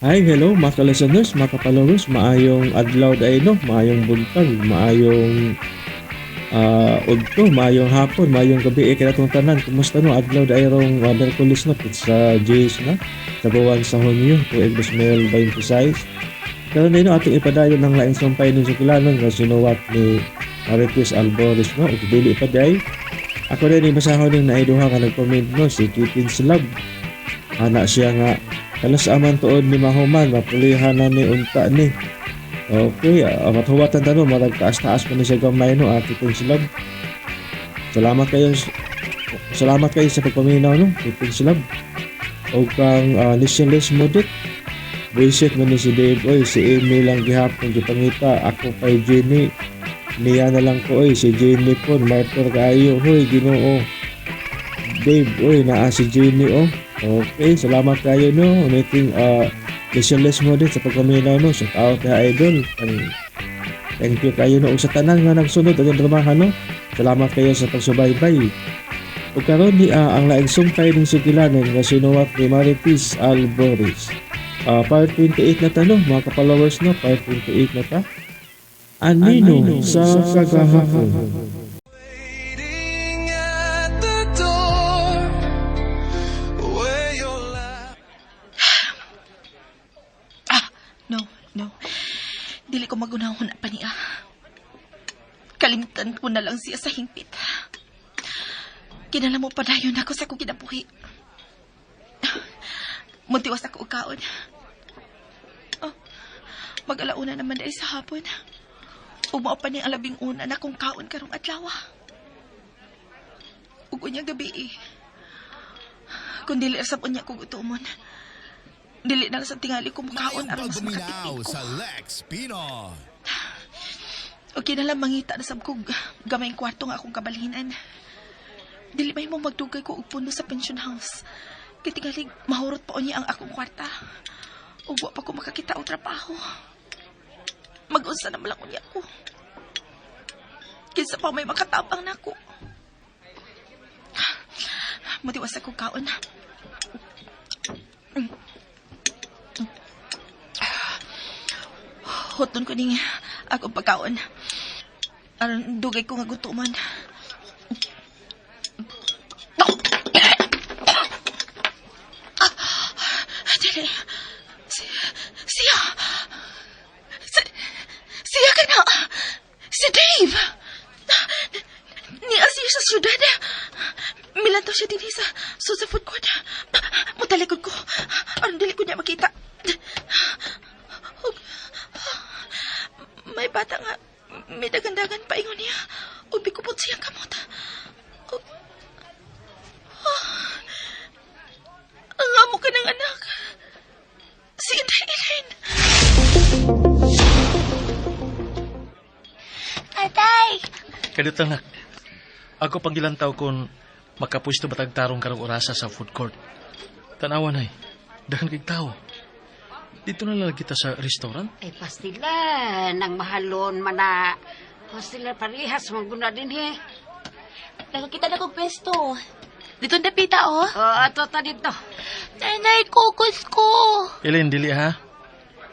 Hi, hello mga ka-listeners, mga ka-followers, maayong adlaw day no, maayong buntag, maayong udto, maayong hapon, maayong gabi kanatong tanan. Kumusta no adlaw day rong Miyerkules no, it's Jays na sa buwan sa Hunyo, tuig 2026. Karon day no atong ipadayon ng laing sumpay ng sukulanon nga sinuwat ni Marites Alboris no, ug dili pa day. Ako din basahon ning naiduha ka nag-comment no si Kitin Slab. Ana siya nga kalas aman tuod ni mahuman mapulihan na ni unta ni. Okay, matuwatan tanong marag taas-taas pa ni siya gamay no Kitin Slab. Salamat kayo sa pagpaminaw no Kitin Slab. O kang Nishilis Modit. Buisit man ni si Dave oy, si Amy lang gihapon gipangita ako kay Jenny. Niya na lang ko oy, si Jenny po martor kayo hoy Ginoo. Dave oy naa si Jenny oh. Okay, salamat kayo no. Uliting Nishilis Modit sa pagpaminaw no. Shout out na idol. Thank you kayo no. Sa tanan nga nagsunod ang dramahan no. Salamat kayo sa pagsubaybay. O karon ni ang laing sumpay ng sugilanon nga sinuwat ni Marites Alboris. Part 28 na tanong mga ka-followers no, part 28 na ta. Anino sa kagahapon. Waiting at the door where your life. No. Dili ko magunahon na pa niya. Kalimutan ko na lang siya sa hingpit. Kinala mo pa dayon ako sa kong kinabuhi. Muntiwas ako og kaon. Mag-alauna naman dahil sa hapon. Umao pa niya ang labing una na kong kaon karong adlaw. Ug unya gabi Kung dili asap unya ko gutomon. Dili na sa tingali ko mukaon aron mas makatipid ko. Sa Lex Pino. Okay na lang mangita na sab kog gamay kwarto nga akong kabalhinan. Dili may mo magdugay ko og puno sa pension house. Kay tingali mahurot pa unya ang akong kwarta. Ug wa pa ko makakita og trabaho. Mag-unsa na malang unya ko. Kinsa pa may makatabang na ako. Matiwas ako kaon. Hoton ko ning akong pagkaon. Aron dugay ko nga gutuman. Dili. Siya ka na. Si Dave. Niya siya sa syudad. Milantaw siya din sa food court. Mutalikod ko. Aron dili ko niya makita. May bata nga. May dagandagan pa ingon niya. Ubi ko po siyang kamot. Ang amo ka ng anak. Si Inday Elaine. Atay! Kadito na. Ako panggilantaw kung makapwesto batag tarong karong orasa sa food court. Tanawan ay, dahan kay tao. Dito na lang kita sa restaurant. Ay, pastila. Nang mahalon mana. Pastila parihas mangguna din he. Nakakita na kong pesto. Dito na pita, oh. Ato ta dito. Nanay, kukos ko. Elaine, dili ha?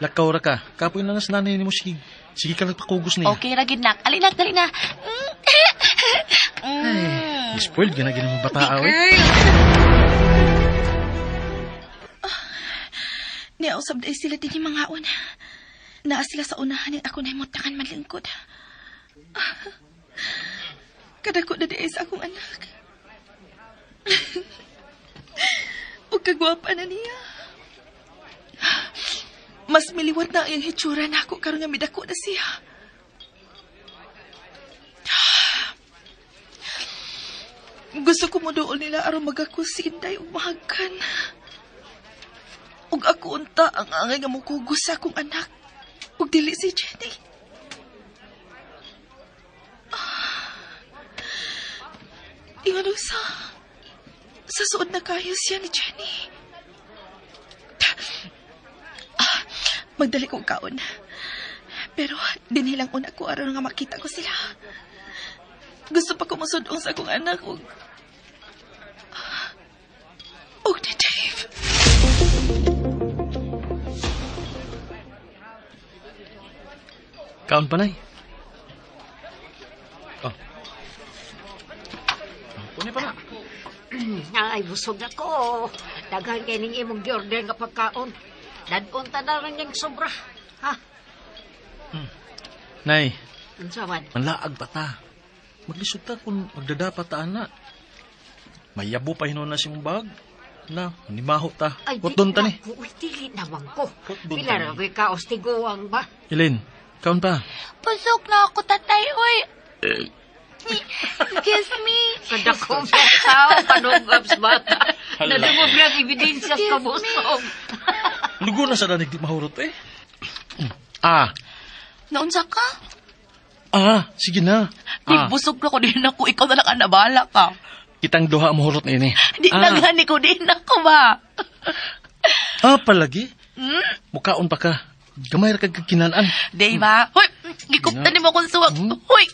Lakaw ra ka. Kapoy na nas nanay ni mo sige. Sige ka nagpakugos niya. Okay, ragid nak. Alinak, dali na. Ay, spoiled ka na ganun mo bata awit. Niyausap dahil sila din yung mga una. Naa sila sa unahan yung ako na imutakan malingkod. Kadako na dahil sa akong anak. Huwag kagwapa na niya. Mas miliwat na ang hitsura na ako karon nga midako na siya. Gusto ko mo doon nila aron magako si Inday ug mahagkan. Ug ako unta ang angay nga mukugos sa akong anak. Ug dili si Jenny. Ingano sa suod na kayo siya ni Jenny. Magdali kong kaon. Pero dinilang una ko aron nga makita ko sila. Gusto pa ko masudong sa akong anak ug ni Dave. Kaon pa, Nay. Oh. Kunin pa na. Ay, busog ako. Daghan kay ning imong gi-order nga pagkaon. Dadon ta na rin yung sobra. Ha? Nay, Unsa man? manlaag pa ta. Maglisod ta kung magdadapat ta, ana. Mayabo pa hinon na si mong bag. Na, manimaho ta. Ay, Hotdon ta ni. Uy, dili naman ko. Hotdon Pila ta ra ni. ka ostiguang ba? Ilin, kaon pa. Pasok na ako, tatay. Uy. Kiss me. Sa dakong sao, panugabs bata. Hala. Nadumog lang ebidensya sa busog. Lugo na sa danig di mahurot eh. Ah, Naunsa ka? sige na. Di busog na ko din ako. Ikaw na lang ang nabala ka. Kitang duha mahurot na ini. Di na gani ko din ako ba? Palagi? Mukaon pa ka. Gamay ra kag kinanaan. Di ba? Hoy, gikuptan ni mo akong suwag. Hoy,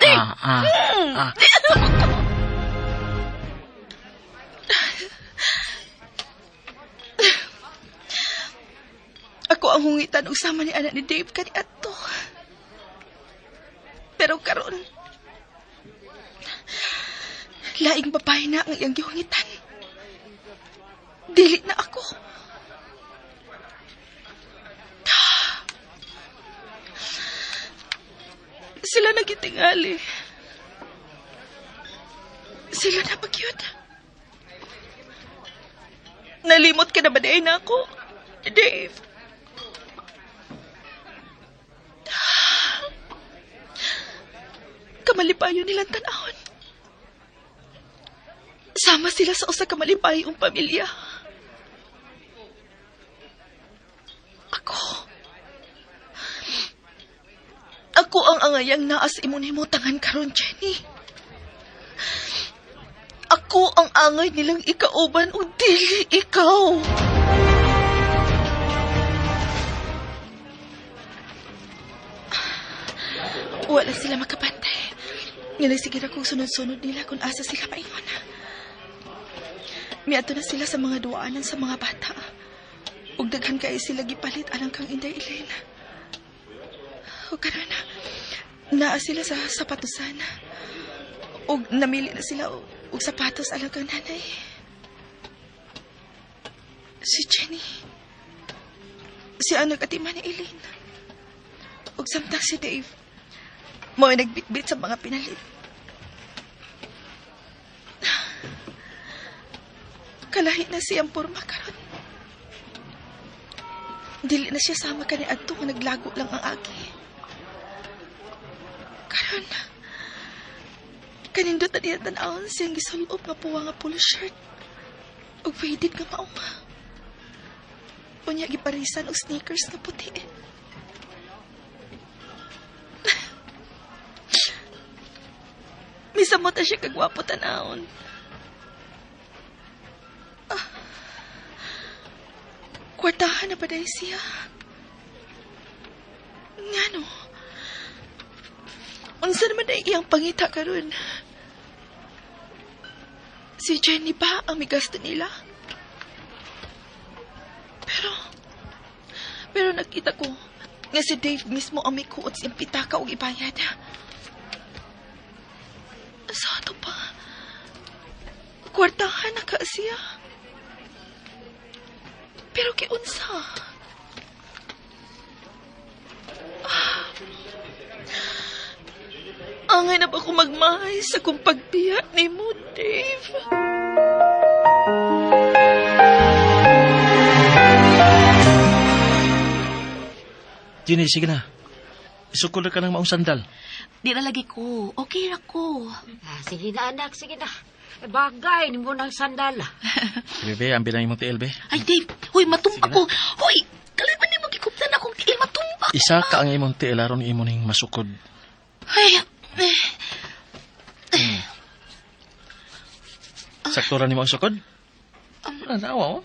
di. Ako ang hungitan usama ni anak ni Dave kani ato. Pero karon laing babae na ang iyang gihungitan. Dili na ako. Sila nagitingali. Sila na pagyud. Nalimot ka na ba day na ako, Dave? Kamalipayo nilang tanahon. Sama sila sa usa ka malipayong pamilya. Ako ang angayang naas imong himutangan karon, Jenny. Ako ang angay nilang ikauban o dili ikaw. Wala sila makapantay. Nga sige akong sunod-sunod nila kung asa sila maingon. Miato na sila sa mga duwaanan sa mga bata. Ug daghan kay sila gipalit alang kang Inday Elaine. O karon naa sila sa sapatusan. Ug namili na sila og sapatos alang kang nanay. Si Jenny. Si ang nag-atima ni Elaine. Ug samtang si Dave. Mo'y nagbitbit sa mga pinalit. Kalahi na siyang porma karon. Dili na siya sama ka ni Adto nga naglago lang ang agi. Karon, kanindot na niya tanawon siyang gisulob nga puwa nga polo shirt. Ug faded nga maong. Unya giparisan og sneakers na puti. Misamot na siya kagwapo tanawon. Kwartahan na ba dahil siya? Nga no? Unsa naman dahil iyang pangita karon? Si Jenny ba ang may gasto nila? Pero nakita ko nga si Dave mismo ang may kuot siyang pitaka o ibayad. Sa ato pa, kwartahan na ka siya. Pero kiunsa? Angay na ba ko magmahay sa kung pagbiya ni mo, Dave? Jenny, sige na. Isukol ka ng maong sandal. Di na lagi ko. Okay ra ko. Sige na, anak, sige na. Bagay, ni mo ng sandal. Bebe, ambil na imong tiil, be. Ay, Dave. Hoy, matumpa ko. Hoy, kaliman ni mo gikuptan akong tiil. Matumpa. Isa ka ang imong tiil, aron imo ning masukod. Ay, Saktura ni mo ang sukod? Nawa, oh.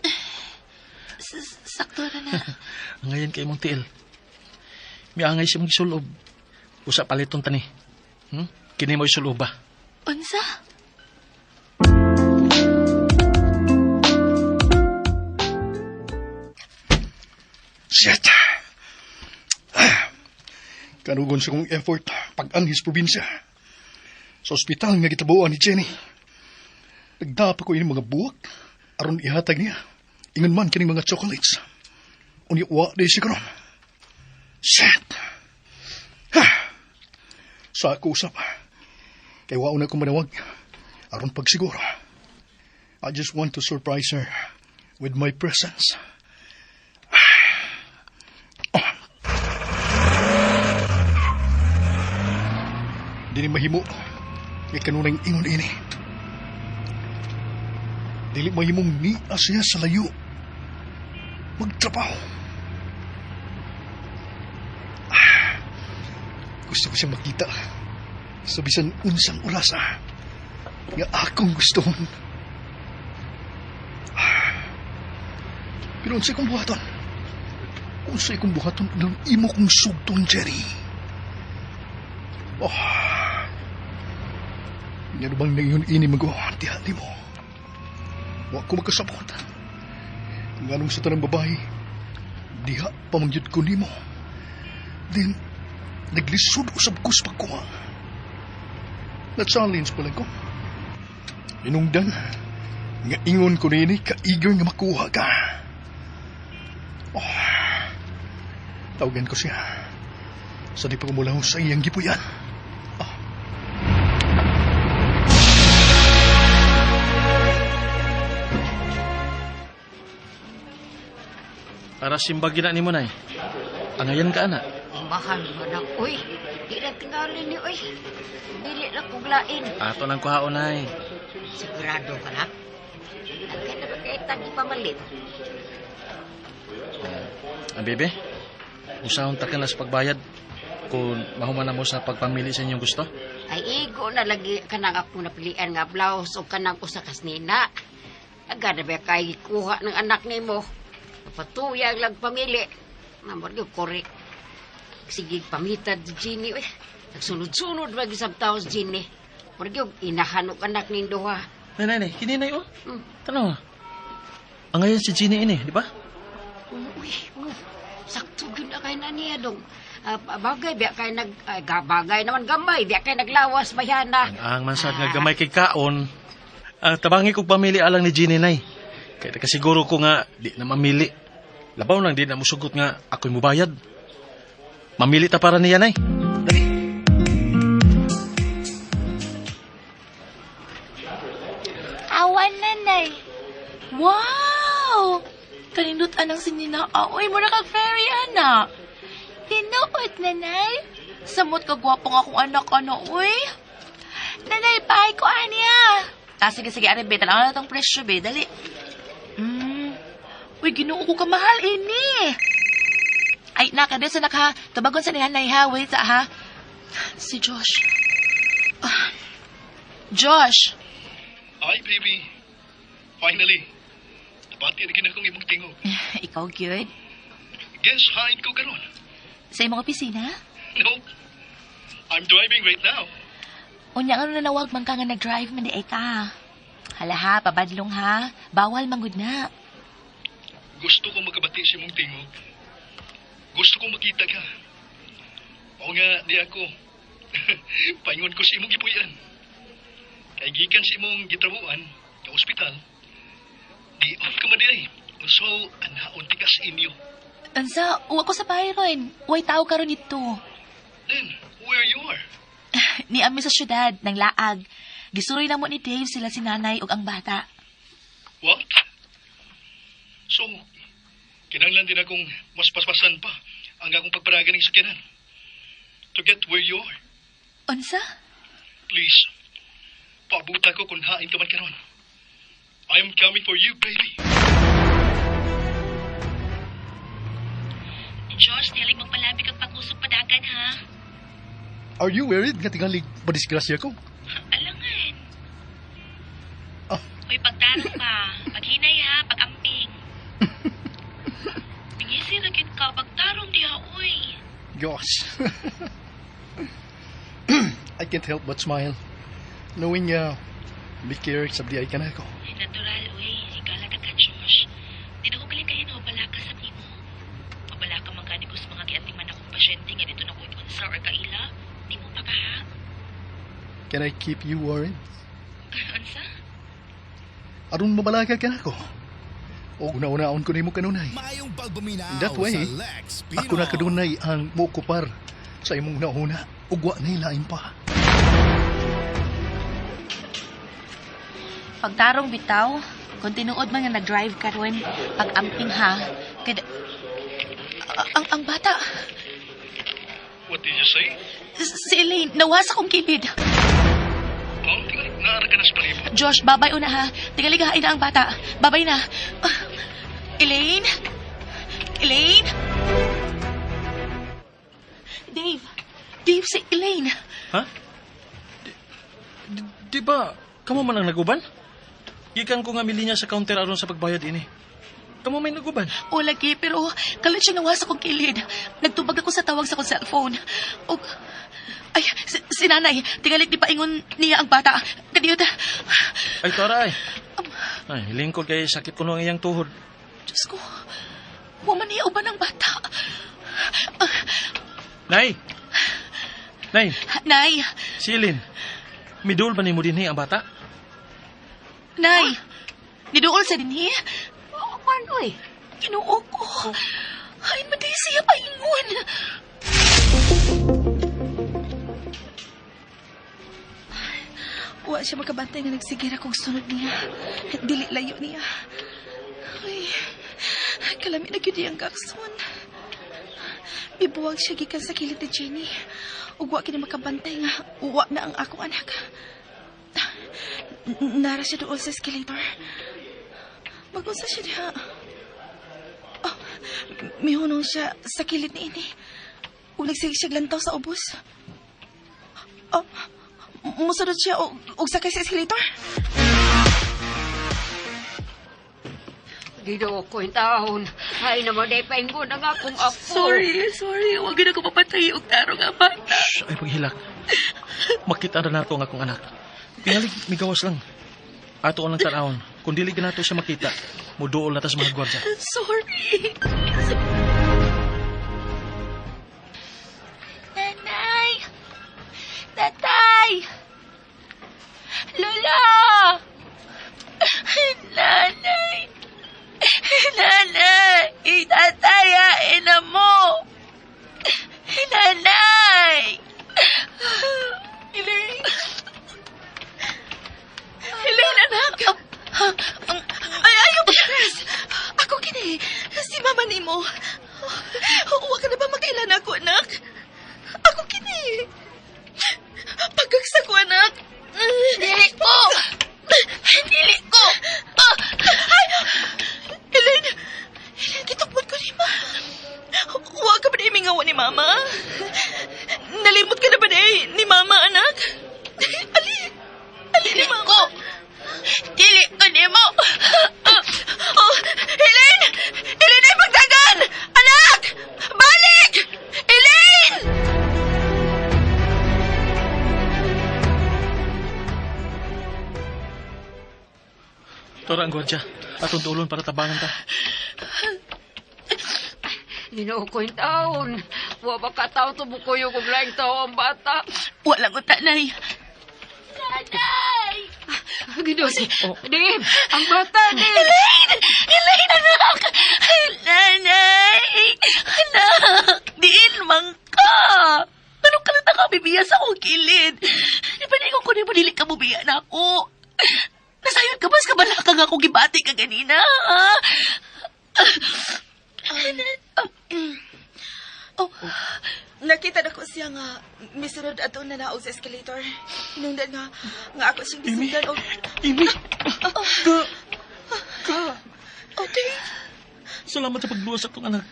sakto na. Ngayon kay imong tiil. Miangay siya mong isulob. Usa paliton tani. Kini mo isulob ba? Unsa? Shit. Kanugon sa kong effort pag-anhis probinsya. Sa ospital nga gitabuan ni Jenny. Nagdapa ko ini mga buwak aron ihatag niya. Ingon man kining mga chocolates. Unya wa day si karon. Shit! Ha! Sa ako usap. Kay wa una ko manawag. Aron pagsiguro. I just want to surprise her with my presence. Dili mahimo kay kanunay ingon ini. Dili mahimong ni siya sa layo. Magtrabaho. Gusto ko siyang makita sa bisan unsang orasa nga akong gusto. Pero unsay kong buhaton? Unsay kong buhaton ng imo kong sugton, Jerry? Nga bang ngayon ini mag-hati-hati mo? Wa ko magkasabot. Nga nung sa tanang babae, diha pamangyod ko nimo. Then, naglisod usab ko sa pagkuha. Na-challenge pala ko. Inungdan, nga ingon ko nini ka-eager nga makuha ka. Tawagan ko siya. Sa di pa kumulaw sa iyang gipuyan. Para simbagi na ni mo, Nay. Angayan ka, anak. Imbahan mo na, uy. Di na tingalin ni, uy. Dili na kuglain. Ato lang kuhaon, Nay. Sigurado ka na? Nagkaya na ba kayo tagi pamalit? Bebe, usahon ta ka na sa pagbayad kung mahuman na mo sa pagpamili sa inyong gusto. Ay, igo na lagi ka nang ako napilian nga blouse o kanang usakas nina. Agad na ba kayo kuha ng anak ni mo? Patuyag lang pamili. Namor yung korek. Sige, pamitad si Ginny. Nagsunod-sunod mag-isang tao si Ginny. Mor yung inahanok anak ni Doha. Nay, kininay, oh. Tanaw. Angayan si Ginny ini, di ba? Uy, sakto yun na kayo na niya dong. Bagay, biya kayo bagay naman gamay. Biya kayo naglawas, bayana. Ang mansad nga gamay kay kaon. Tabangi kong pamili alang ni Ginny, Nay. Kaya kasiguro ko nga, di na mamili. Labaw lang di na musugot nga ako'y mubayad. Mamili ta para niya, Nay. Dali. Awan, nanay. Wow! Kanindot anang sinina. Uy, mura kag fairy, anak. Tinuot, nanay. Samot kagwapong akong anak, ano, uy. Nanay, pahay ko, aniya. Sige, ari, be. Talangan na itong presyo, be. Dali. Uy, ginoo ko ka mahal, ini. Ay, nakades, anak, ha. Tabagon sa nihanay, ha. Wait, ha. Si Josh. Josh. Hi, baby. Finally. Napati na ginakong imong tingog. Ikaw, good. Guess hain ko karon. Sa imong opisina? Nope. I'm driving right now. Unya nga na nawag man ka nga nag-drive man di ay ka. Hala ha, pabadlong ha. Bawal manggod na. Gusto ko magkabati sa imong tingog. Gusto ko makita ka. O nga, di ako. Paingon ko sa imong gipuyan. Kay gikan sa imong gitrabuan sa ospital. Di off ka madilay. So, anaon ti ka sa inyo. Ansa, uwa ko sa Byron. Uway tao karon dito. Then, where you are? Ni ami sa syudad, ng laag. Gisuroy na mo ni Dave sila si nanay ug ang bata. What? So, kinanglan din akong mas paspasan pa ang akong pagparagan ng sakyanan. To get where you are. Unsa? Please, paabuta ko kung hain ka man karon. I am coming for you, baby. Josh, nilig magpalabi kag pag-usog padagan ha. Are you worried nga tingalig madisgrasya ko? Alangan. Ah. Uy, pagtarong ka. Paghinay ha, pag-amping. Bingisi na kit ka, pagtarong di ha, uy. Gosh. I can't help but smile. Knowing may care sabdi ay ka na ako. Natural, uy. Igala ka, Josh. Di na ko galing kayo na wabala ka sa mo. Wabala ka man ka ni Gus mga gianting man akong pasyente nga dito na ko ipunsa or Can I keep you warm? Unsa? Aron mabalagag ka na ako. O una-unaon ko nimo kanunay. Mayong pagbuminaw That way, sa Lex Pinoy. ako na kanunay ang mukupar sa imong nauna. Ugwa na ilain pa. Pagtarong bitaw, kung tinuod man nga nag-drive ka ron, pag-amping ha. Ang bata, What did you say? si Elaine, nawas akong kilid. Oh, tingnan, naara ka na sa palibot. Josh, babay una ha. Tingaligahain na ang bata. Babay na. Elaine? Elaine? Dave. Dave, si Elaine. Ha? Di ba, kamo man ang naguban? Gikan ko nga milinya sa counter aron sa pagbayad ini. Kamo may naguban. O lagi, pero kalit siya nawas akong kilid. Nagtubag ako sa tawag sa akong cellphone. O, ay, si nanay, tingalit di paingon niya ang bata. Kadiyot. Ay, taray. Ay, lingkod kay sakit ko nung iyang tuhod. Diyos ko, waman niya uban ang bata. Nay! Nay, Nay, si Eileen. Midul ba ni mo din ang bata? Nay, niduol sa dinhi. Paano eh? Kinuo ko. Ay, maday siya paingon. Wa siya makabantay nga nagsigira kong sunod niya. Dili layo niya. Ay, kalami na gyud ang kakson. Bibuwag siya gikan sa kilid ni Jenny. Ug wa kini makabantay nga uwa na ang akong anak. Nara siya doon sa escalator. Mag-unsa siya diha. Oh, mihunong siya sa kilid ni ini. Ug nagsige siya glantaw sa ubos. Oh, musunod siya og sakay sa escalator. Ginoo ko yung taon. Ay naman, ay paingon ang akong apo. Sorry. Huwag na ko mapatay og tarong ang bata. Shh, ay paghilak. Makita na nato ang akong anak. Tingalig, migawas lang. Ato ang tanawon. Kung dili ganato siya makita, muduol na ta sa mga gwardya. Sorry. Nanay! Tatay! Lola! Nanay! Nanay! Itatayain na mo! Nanay! Elaine! Elaine, anak! Ay, ayaw ba, Chris? Ako kini. Si mama ni mo. Huwag ka na ba magkailan ako, anak? Ako kini. Pagkagsa ko, anak. Dili ko! Dili ko! Ay! Elaine! Elaine, kitukbot ko ni ma. Huwag ka ba na imingawa ni mama? Nalimot ka na ba ni mama, anak? Ali ni mama. Dili ko ni mo. Oh, Elaine! Elaine ay magdagan! Anak! Balik! Elaine! Tora ang gwardya. Atong tulon para tabangan ta. Ginoo ko yung taon. Wa ba ka taon tumukuyo kung laing tao ang bata. Walang utanay. Nanay! Ginoo si... Dave, ang bata, Dave. Elaine! Elaine, anak! Nanay! Anak! Diin man ka! Anong ka na nakabibiya sa akong kilid? Di ba ko kunin mo dili ka bubiya na ako? Nasayod ka ba sa kabalakang ako gibati ka ganina, ha? Oh, nakita na ko siya nga misunod ato na naog sa escalator. Hinungdan nga ako siyang gisundan og... Amy! Oh, Dave. Salamat sa pagluwas sa akong anak.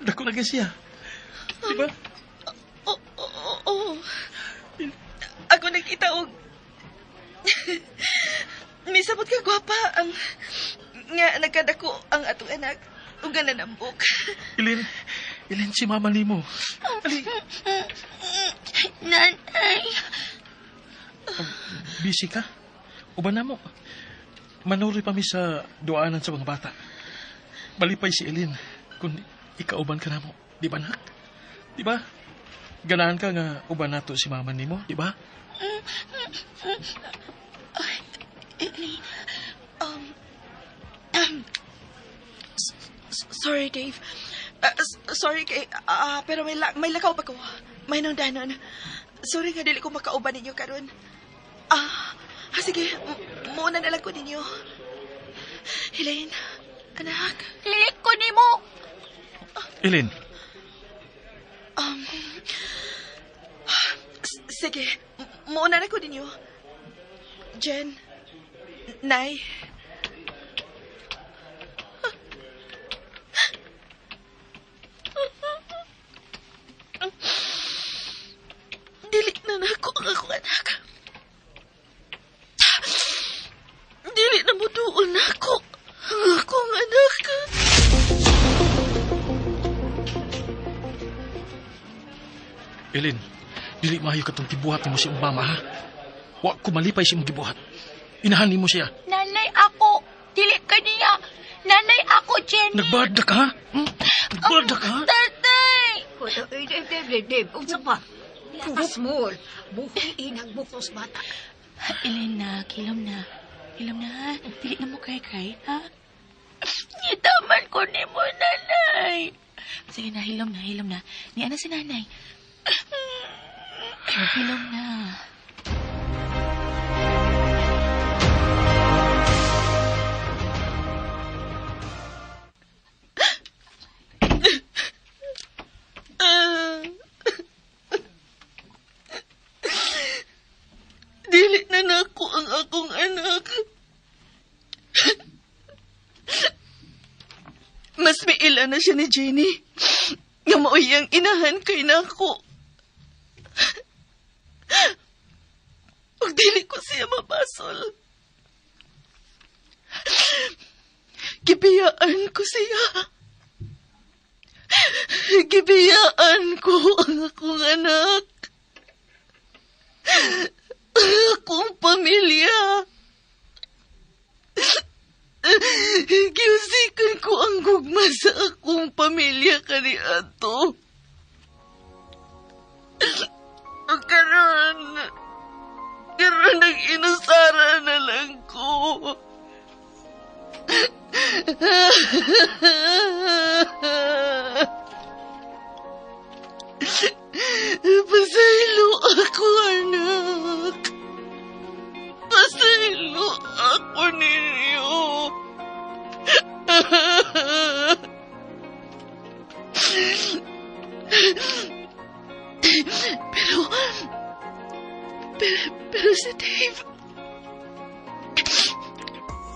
Dako na kay siya. Diba? Oh. Ako nakita og... Misabot ka gwapa ang... Nga nagkadako ang atong anak. Ug nga nanambok. Eileen, si mama ni mo. Ali, Nanay! busy ka? Uban na mo. Manuri pa mi sa duaanan sa mga bata. Malipay si Eileen kung ikauban ka na mo. Di ba, nak? Di ba? Ganahan ka nga uban nato si mama nimo, di ba? Eileen, sorry, Dave. Sorry kay pero may lakaw pa ko. May nungdanon. Sorry nga dili ko makauban ninyo karon. Sige, muna na lang ko ninyo. Elaine, anak. Lilik ko ni mo. Eileen, Sige, muna na ko ninyo. Jen, Nay. Dili na nako ang akong anak. Dili na mo doon nako ang akong anak. Eileen, dili maayo katong gibuhat nimo si mama ha. Wa ko malipay si imong gibuhat. Inahan nimo siya. Nanay ako. Dili ka niya. Nanay ako, Jenny. Nagbadak ka? Nagbadak ka? Tatay! Dave, unsa pa? Lakas mo. Buhay nagbukos bata. Elena, kilom na. Kilom na, ha? Dili na mo kay-kay, ha? Itaman ko ni mo, nanay. Sige na, hilom na. Niya na si nanay. Hilom na. Dili na nako ang akong anak. Mas maila na siya ni Jenny. Nga maoy ang inahan kay nako. Ug dili ko siya mabasol. Gibiyaan ko siya. Gibiyaan ko ang akong anak. Akong pamilya. Giusikan ko ang gugma sa akong pamilya kaniadto. Karon nag-inusara na lang ko. Pasaylo ako, anak. Pasaylo ako ninyo. Pero si Dave,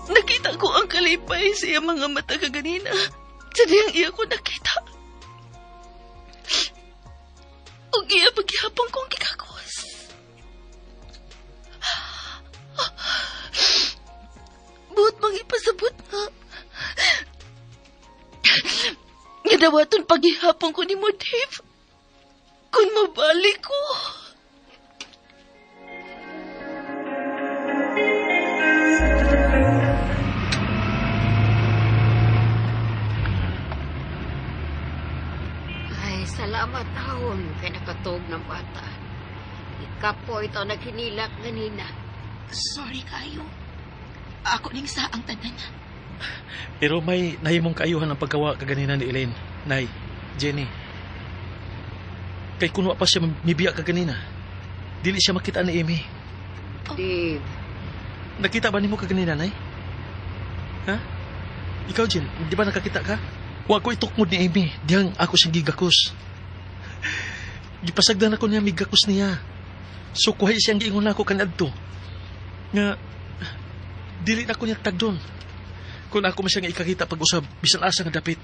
nakita ko ang kalipay sa iyang mga mata kaganina. Sa diyang iya ko nakita. Og iya paghihapon kong gikakos. Buot mang ipasabot nga. Nga dawaton paghihapon ko ni mo, Dave. Kung mabalik ko. Salamat taon kay nakatog ng bata. Ikapo ito naghinilak ganina. Sorry kayo. Ako ning saang tanan. Pero may nahimong kaayuhan ang paggawa kaganina ni Elaine, Nay, Jenny. Kay kuno pa siya mibiya kaganina. Dili siya makita ni Amy. Dave, Nakita ba nimo kaganina, Nay? Ha? Ikaw, Jen, di ba nakakita ka? Wa ko itukmod ni Amy, diyang ako siyang gigakos. Gipasagdan ako niya migakos niya. So kuhay siyang giingon ako kanadto. Nga, dili na ko niya tagdon. Kung ako man siyang ikakita pag-usab, bisan asa nga dapit.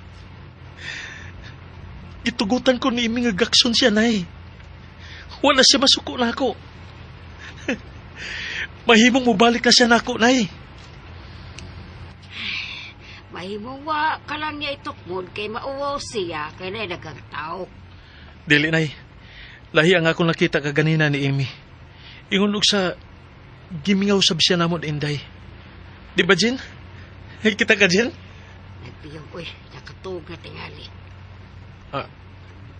Itugutan ko ni Amy nga gakson siya, Nay. Wala siya masuko na ako. Mahimong mubalik na siya na ako, Nay. mahimong wa ka lang niya itukmod kay mauwaw siya kay na dagang tao. Dili, Nay. Lahi ang ako nakita kaganina ni Amy. Ingon og sa gimingaw sab siya namon Inday. Di ba, Jen? Kita ka, Jen? Nagpiyong, uy, nakatug na tingali.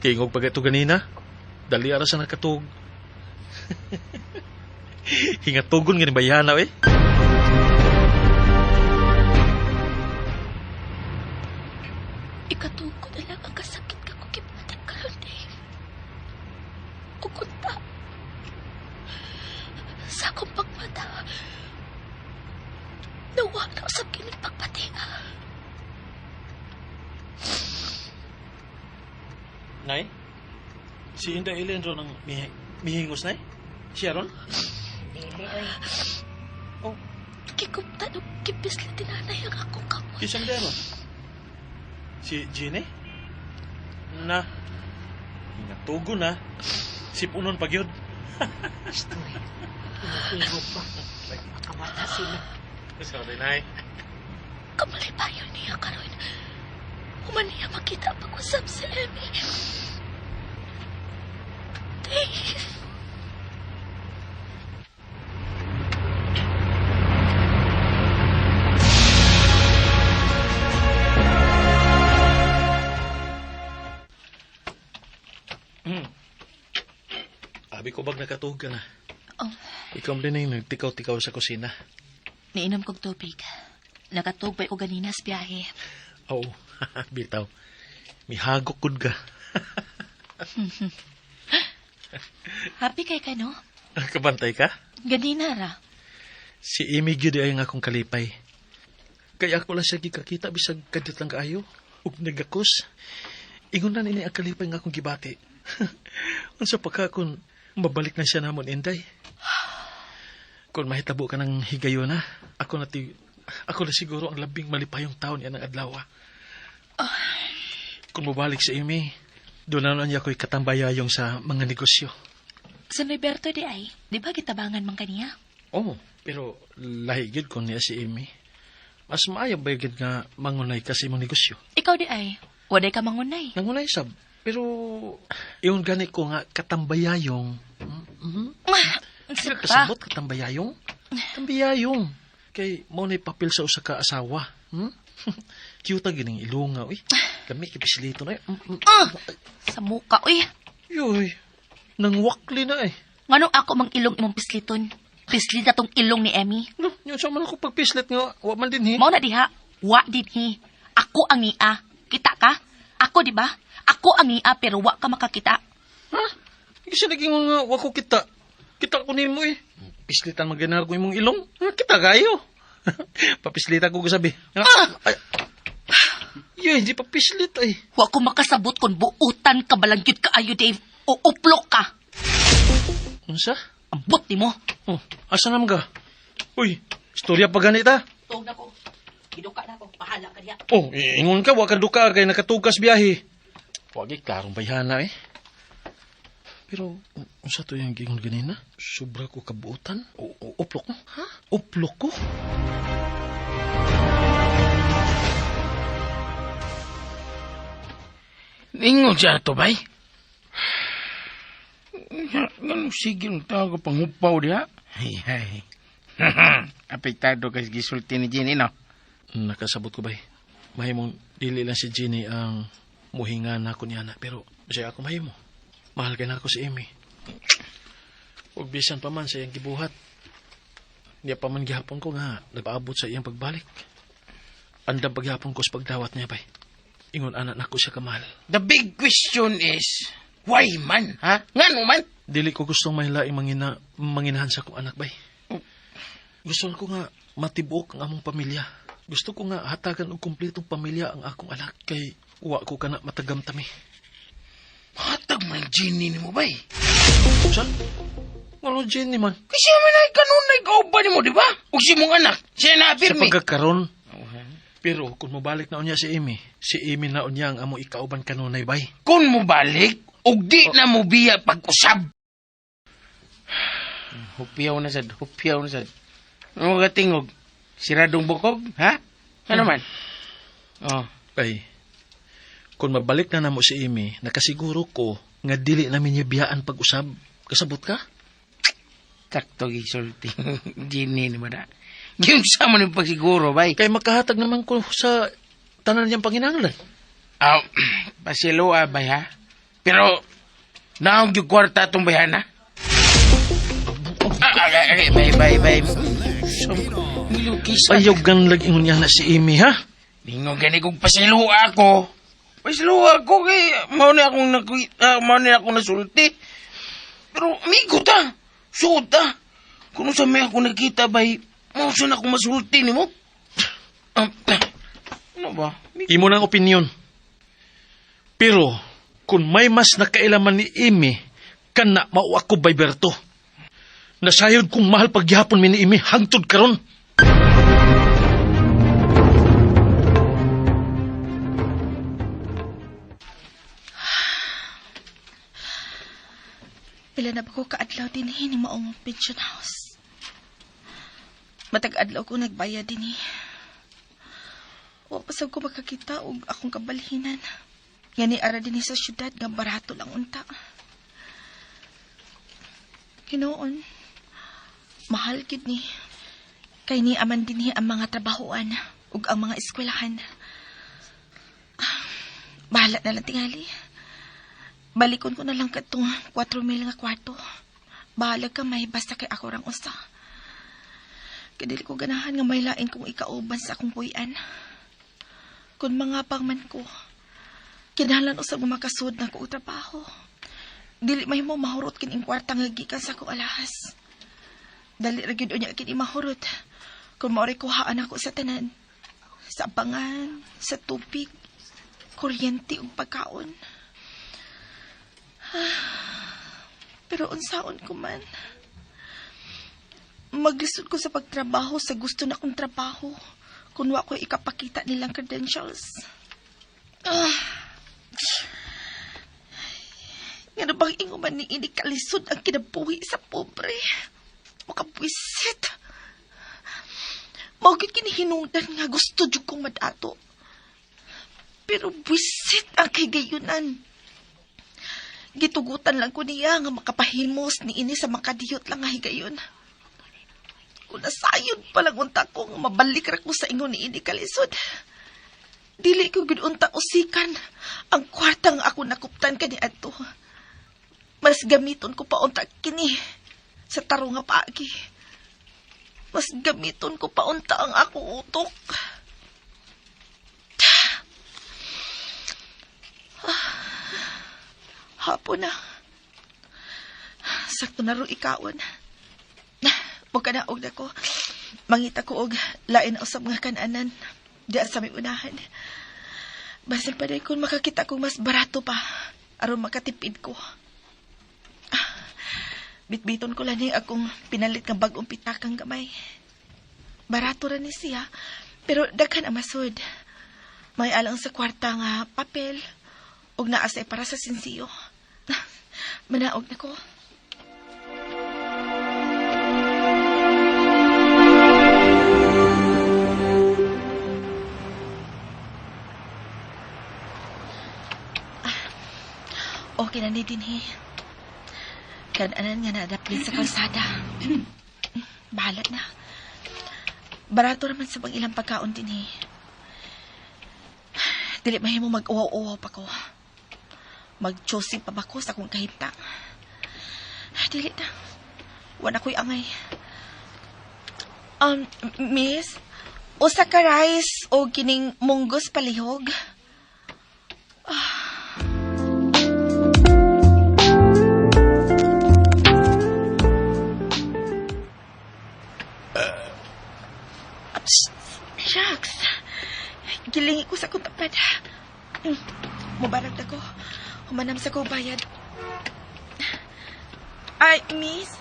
Tingog pa ito ganina? Dali ara sa nakatug. Hingatugon nga ni bayana eh. Ikatuko na lang ang kasakit ka ko kipatik karon, Dave. Ukunta. Sa akong pagmata. Nawa na sa kining pagpatinga. Nay? Si Inday Ellen ron ang mihingos, Nay? Siya ron? Oh, Kikupta no kipis na tinanay ang akong kamot. kisang dero. Si Gine? Na. Hingatugon na. Sipunon pag yun. Astoy. Pinatiro pa. Makamata sila. Sorry, Nay. Kamalipayon niya karon. Human niya makita pag-usap sa Emmy. Dave. Abi ko bag nakatuog ka na. Oh, Ikaw din yung nagtikaw-tikaw sa kusina. niinom kong tubig. Nakatubay ko ganina sa biyahe. Oo, bitaw. Mihagok kud ka. Happy kay ka, no? Kabantay ka? Ganina ra. Si Amy gyud ay ang akong kalipay. Kaya ako lang siya gikakita bisag kadit lang kaayo. Ug nagakos. Ingon na nini ang kalipay nga akong gibati. Unsa pa ka kung mabalik na siya namon, Inday? Kung mahitabo ka ng higayon na, ako na siguro ang labing malipayong taon yan ng adlaw. Kung mabalik sa Amy, doon na niya ako'y katambayayong sa mga negosyo. Sa Roberto di ay, di ba kitabangan man kaniya? Oo, pero lahigid ko niya si Amy. Mas maayo ba yun nga mangunay kasi mong negosyo? Ikaw di ay, waday ka mangunay. Nangunay sab, pero yung gani ko nga katambayayong. Sila Kasabot katambayayong? Tambayayong. Kay mo na papel sa usa ka asawa. Cute gining ilunga, uy. Kami kipislito na eh. Sa muka, uy. Yoy, nang wakli na eh. Nganong ako mang ilong imong pisliton? Pislit na tong ilong ni Emmy. No, yun sa man ako pagpislit nga, wa man din eh. Mao na diha, wa din hi. Ako ang nia. Kita ka? Ako di ba? Ako ang nia pero wa ka makakita. Ha? Kasi naging nga, wako kita. Kita ko nimo eh. Pislitan maganar ko imong ilong. Kita kayo. Papislitan ko sabi. Ay. Yoy, hindi pa pislit ay. Wa ko makasabot kung buutan ka balangyot ka ayo, Dave. O uplok ka. Unsa? Ambot ni mo. Oh, asa naman ka? Uy, istorya pa ganita. Tuog na ko. Giduka na ko. Pahala ka diya. Oh, ingon ka, waka duka kay nakatugas biyahe. Wagi, klarong bayhana eh. Pero, unsa to yung gingon ganina? Sobra ko kabuutan? Uplok mo? Ha? Uplok ko? Ingon siya to, bay? Ganun sige ang tao ka pangupaw diha. Ay. Apektado kasi gisulti ni Jenny, no? Nakasabot ko bay. Mahimong dili lang si Jenny ang muhinga na ako niya na. Pero siya ako mahimo. Mahal ka na ako si Amy. Huwag bisan pa man sa iyang gibuhat. Niya pa man gihapon ko nga nagpaabot sa iyang pagbalik. Andang paghapon ko sa pagdawat niya bay. Ingon anak na ko siya kamahal. The big question is, why man, ha? Ngano man? Dili ko gustong mahilaing manginahan sa akong anak bay. Gusto ko nga matibok ang among pamilya. Gusto ko nga hatagan og kumpletong pamilya ang akong anak. Kay wa ko kana matagamtami. Hatag man Jenny ni mo, bay? Saan? Ano Jenny man? Kasi man ay kanun ay kauban ni mo, di ba? Ug si mong anak, siya na Sa pirmi. pagkakaroon. Pero kung mabalik na unya si Amy na unya ang amo ikauban kanunay bay. Kung mo balik, ug di na mo biya pag-usab. Hupiyaw na sad, hupiyaw na sad. Ano ka tingog? Siradong bukog, ha? Ano man? Oh. Bay, kung mabalik na namo si Amy, nakasiguro ko nga dili namin niya biyaan pag-usab. Kasabot ka? Takto gisulti. Jenny ni mo na. Yung sa mo ni pagsiguro, bay. Kay makahatag naman ko sa tanan niyang panginahanglan. Pasiloa, bay, ha? Pero, Naong yung kwarta itong bayana? Bay. Nilukisan. Ayaw ganlag ingon niya na si Amy, ha? Lingo gani kong pasiluho ako. Pasiluho ako kay mao na akong nasulti. Pero amigo ta. Suot ta. Kung sa may ako nakita bay, mao sa na akong masulti ni mo. Ano ba? Imo ng opinyon. Pero, kung may mas nakailaman ni Amy, kana mao ako bay Berto. Nasayod kong mahal pagyapon mi ni Amy hangtod karon. Pila na ba ko kaadlaw din ni maong pension house? Matag adlaw ko nagbayad din O pasag ko makakita og akong kabalhinan. Ngani ara din sa syudad nga barato lang unta. Hinoon, mahal gid ni. Kay ni aman din ang mga trabahoan ug ang mga eskwelahan. Bahala na lang tingali. Balikon ko na lang katong 4,000 nga kwarto. Bahala ka may basta kay ako rang usa. Kadili ko ganahan nga may lain kong ikauban sa akong puy-an. Kung mga pangman ko, kinahanglan usab mo makasud na ko og trabaho. Dili may mo mahurot kining kwarta nga gikan sa akong alahas. Dali ra gyud unya kini mahurot. Kung mao'y kuhaan ako sa tanan, sa abangan, sa tubig, kuryente ug pagkaon. Pero unsaon ko man, maglisod ko sa pagtrabaho sa gusto na kong trabaho kung wa ko ikapakita nilang credentials. Nga na bang inguman ni ini kalisod ang kinabuhi sa pobre. Makabwisit. Maugit kinihinungdan nga gusto dyan kong madato. Pero bwisit ang kigayunan. Gitugutan lang ko niya nga makapahimos ni ini sa makadiyot lang nga higayon. Kung nasayod palang unta ko nga mabalik ra ko sa ingon ni ini kalisod. Dili ko gud unta usikan ang kwartang ako nakuptan kani adto. Mas gamiton ko pa unta kini sa tarong nga paagi. Mas gamiton ko pa unta ang ako utok. Hapon na. Sakto na ro ikawon. Huwag ka na og na ko. Mangita ko og lain usab nga kananan. Diyan sa may unahan. Basig pa rin kung makakita kong mas barato pa. Aron makatipid ko. Bitbiton ko lang akong pinalit ng bagong pitakang gamay. Barato rin siya. Pero daghan ang masud. May alang sa kwarta nga papel. Og naasay para sa sinsiyo. Manaog na ko. Okay na ni dinhi. Kananan nga nadaplit sa kalsada. Bahala na. Barato naman sa ilang pagkaon dinhi. Dili mahimo mag-uwaw-uwaw pa ko. Mag-choosing pa ba ko sa akong kahimtang? Dili na. Wala ko'y angay. Miss, usa ka rice o kining munggos palihog? Shucks. Gilingi ko sa akong tapad. Mubarag na ko. Humanam sa ko bayad. Ay, miss.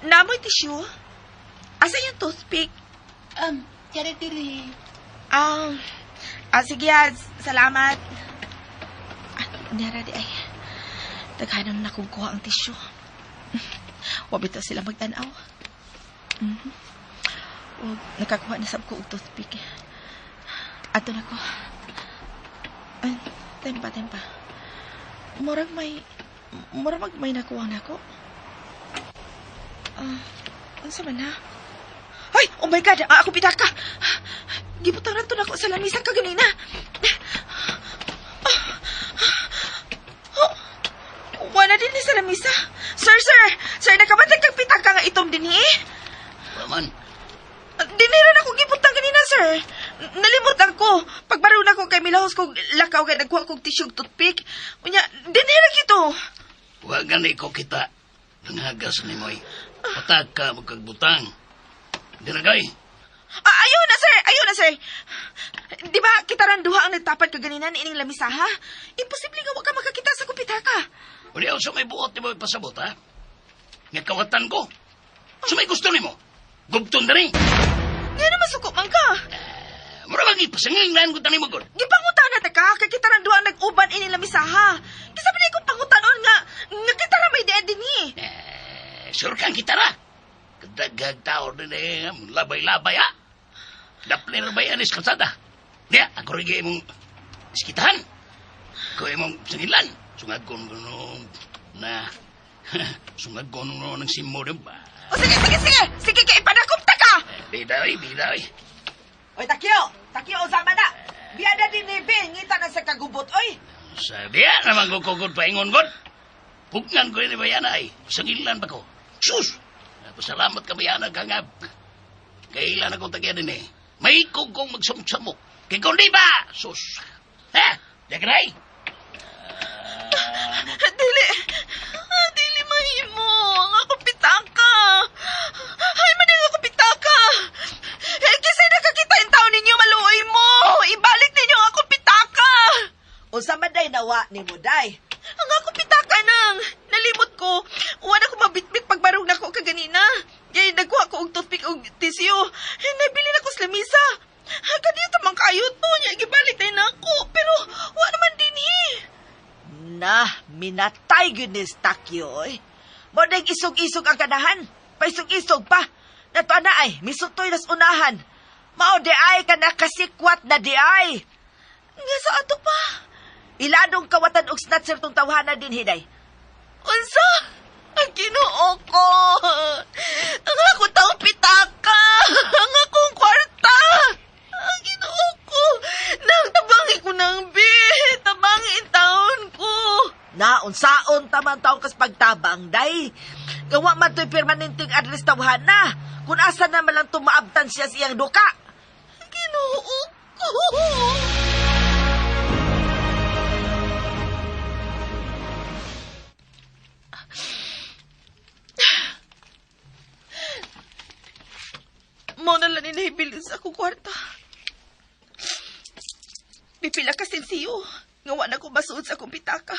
Namoy tissue? Asa yung toothpick? Tiri-tiri. Sige, salamat. Nara di ay. Taghanan na kukuha ang tissue. Wabito sila magtanaw. Nakakuha na sab ko og toothpick. Ato na ko. Tempa. Murag may nakuha na ko. Ano sa man na? Ay! Oh my God! Ako pitaka! Gibutang na ito na ako sa lamisan kaganina. Wala din Ani sa lamisa? Sir, nakabatag kag pitaka nga itom din eh. Paman, Diniran ako gibutang kanina, sir. Nalimutan ko. Pagbaron ako kay Milahos kog lakaw kay nagkuha kog tissue toothpick. Unya, diniran kito. huwag ganay ko kita. Nangagas ni mo'y patag ka magkagbutang. Dinagay, Ayun na, sir. Di ba kita ran duha ang nagtapat kaganinan ining lamisa, ha? Imposible nga wa ka makakita sa kupitaka. uli ako sa may buot ni mo'y pasabot, ha? Nga kawatan ko. Sa may gusto ni mo. Gubton na rin. Nga naman suko man ka. Mura lagi, pasanginglan ko tani mo, God. Gipangutan na ta ka, kay kita ran duha ang nag-uban ining lamisa, ha? Kisa pa kong pangutanon nga kita ra may dead din eh. Sure kang kita ra. Kadagag tao din eh, labay-labay, ha? Dapler ba yan is kalsada? Niya, ako rin mong iskitahan. Ako mong sangilan. Sungag ko na... Sungag ko ng simo din ba? O sige, kay ipadakop ta ka. Biday. Oy, Takyo, usama na. Biyada din ni Ben, ngita na sa kagubot, oy. Sabi ya, naman ko kugod paingon, God. Pugnan ko yun bayan ay. Sangilan ba ko? Sus! Salamat ka bayan ka nga. Kailan akong tagya din eh. May kong magsamok. Kaya kung di ba? Sus! Ha? Dagray? Dili mahimo. Ang ako pitaka. Ay, man ang ako pitaka. Kasi nakakita yung tao ninyo, maluoy mo. Ibalik ninyo ang ako pitaka. Unsa man day nawa ni mo day? Ang ako pitaka nang. Nalimot ko. Uwan ako mabitbit pagbarong na ko kaganina. Kaya nagkuha ko og toothpick og tissue. Nabili na ko sa lamisa. Kanito mang kayo to. Gibalik na ako. Pero wala naman din eh. Na, minatay gyud ni Takyo, oy. Mo ding isog-isog ang kanahan. Paisog-isog pa. Nato na ay, misutoy nas unahan. Mao di ay ka nakasikwat na di ay. Nga sa ato pa. Iladong kawatan og snatcher tong tawhana din hiday. Unsa? Ang Ginoo ko. Ang ako taong pitaka. Ang akong kwarta. Ang Ginoo ko. Nagtabangi ko ng bit. Tabangi ang taon ko. Na, unsaon taman taong kas pagtabang, day. Gawa man to'y permanenteng address tawhana. Kung asa naman lang tumaabtan siya siyang duka. Ang Ginoo ko. Mo na lang inahibilin sa akong kwarta. Pipila ka sensiyo. Ngawa na ko masuod sa akong pitaka.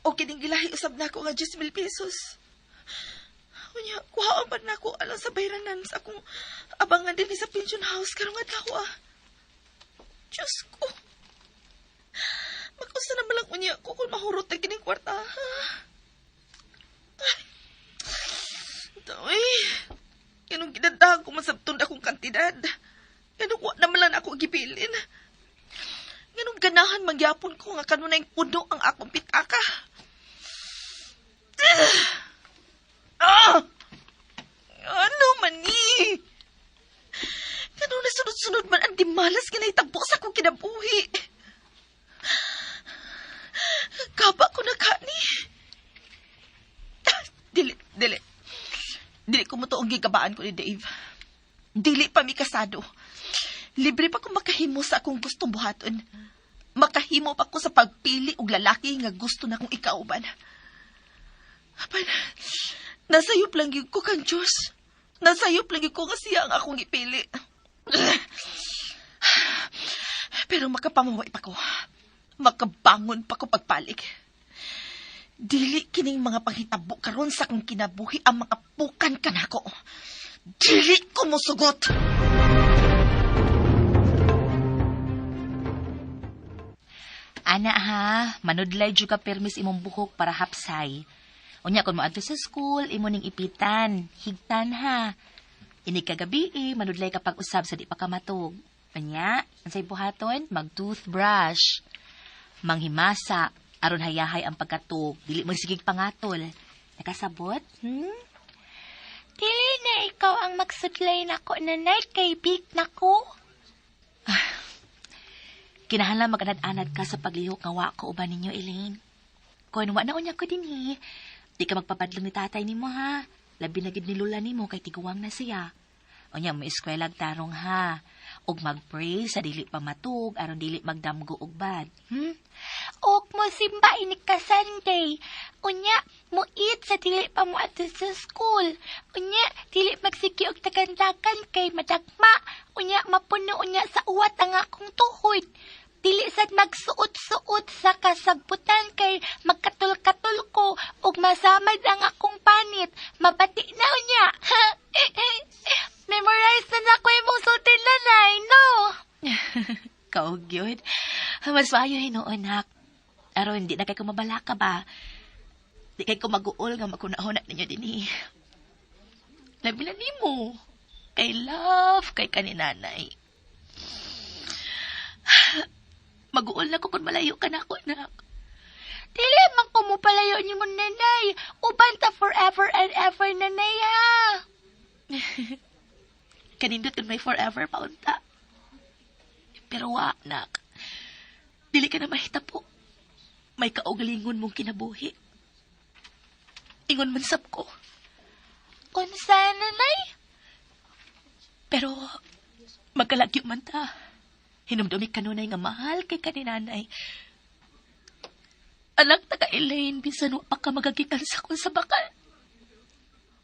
O kining gilahi usab na ako nga 10,000 pesos. Unya, kuhaan pa na ako alang sa bayranan sa akong abangan din sa pension house karong adlaw. Diyos ko. Makusta na malang unya ko kung mahurot na kining kwarta. Ay, ganun ginadahan ko masabtong akong kantidad. Ganun wa naman lang ako gipilin. Ganun ganahan magyapon ko nga kanunay puno ang akong pitaka. Ano man ni? Ganun na sunod-sunod man ang dimalas kinahitabo sa akong kinabuhi. Kaba ko na kani. Dili ko mo to ang gigabaan ko ni Dave. Dili pa mi kasado. Libre pa ko makahimo sa akong gustong buhaton. Makahimo pa ko sa pagpili og lalaki nga gusto na kong ikauban. Apan, nasayop lang yun ko kang Diyos. Nasayop lang yun ko nga siya ang akong ipili. Pero makapamaway pa ko. Makabangon pa ko pagpalik. Dili kining mga panghitabo karon sa akong kinabuhi ang makapukan ka nako. Dili ko mosugot. Ana ha, manudlay jud ka permis imong buhok para hapsay. Unya kon moadto sa school, imo ning ipitan, higtan ha. Ini kagabi manudlay ka pag-usab sa di pa ka matug. Unya, ansay buhaton, mag-toothbrush. Manghimasa, aron hayahay ang pagkatug, dili mo sigig pangatol. Nakasabot? Dili na ikaw ang magsudlay nako, nanay, kay big nako. Kinahanglan mag-anad-anad ka sa paglihok nga wa ko uban ninyo, Elaine. Kung wa na unya ko din di ka magpapadlong ni tatay ni mo ha. Labi na gid ni lula ni mo kay tiguwang na siya. Unya mo eskwela tarong ha. Og mag-pray sa dili pa matug aron dili magdamgo og bad. Og mo simba ini ka Sunday. Unya, mo eat sa dili pa mo ato sa school. Unya, dili magsiki og tagan-tagan kay madagma. Unya, mapuno unya sa uwat ang akong tuhod. Dili sad magsuot-suot sa kasabutan kay magkatul-katul ko ug masamad ang akong panit. Mabati na unya. Memorize na na ko imong sultin nanay, no? Kaog yun. Mas maayo hinoon, hak. Aron, di na kay kumabala ka ba? Di kay kumaguol nga makunahon ninyo din Labi na ni mo. Kay love, kay kaninanay. Maguol na ko kung malayo ka na ako, anak. Dili man ko mo palayo ni mo nanay. Uban ta forever and ever nanay ha. Kanindot kung may forever pa unta. Pero wa, anak. Dili ka na mahitabo. May kaugalingon mong kinabuhi. Ingon man sab ko. Unsa nanay? Pero, magkalagyo man ta. Hinumdumi kanunay nga mahal kay kaninanay. Anak taga Elaine, bisan wa pa ka magagikan sa kung sa bakal.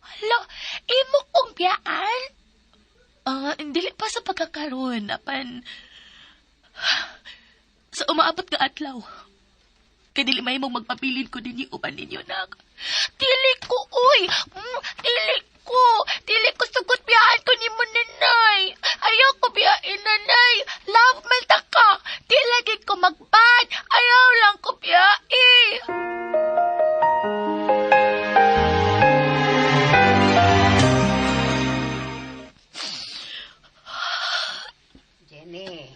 Hala, imo kong biyaan? Dili pa sa pagkakaroon, apan sa umaabot nga adlaw. Kay dili may mong magpabilin ko din yung uban ninyo, nak. Dili ko, uy! Dili ko sugot biyaan ko ni mo, nanay. Ayaw ko biyain, nanay. Love man ta ka. Di lagi ko magbad. Ayaw lang ko biyain. Jenny,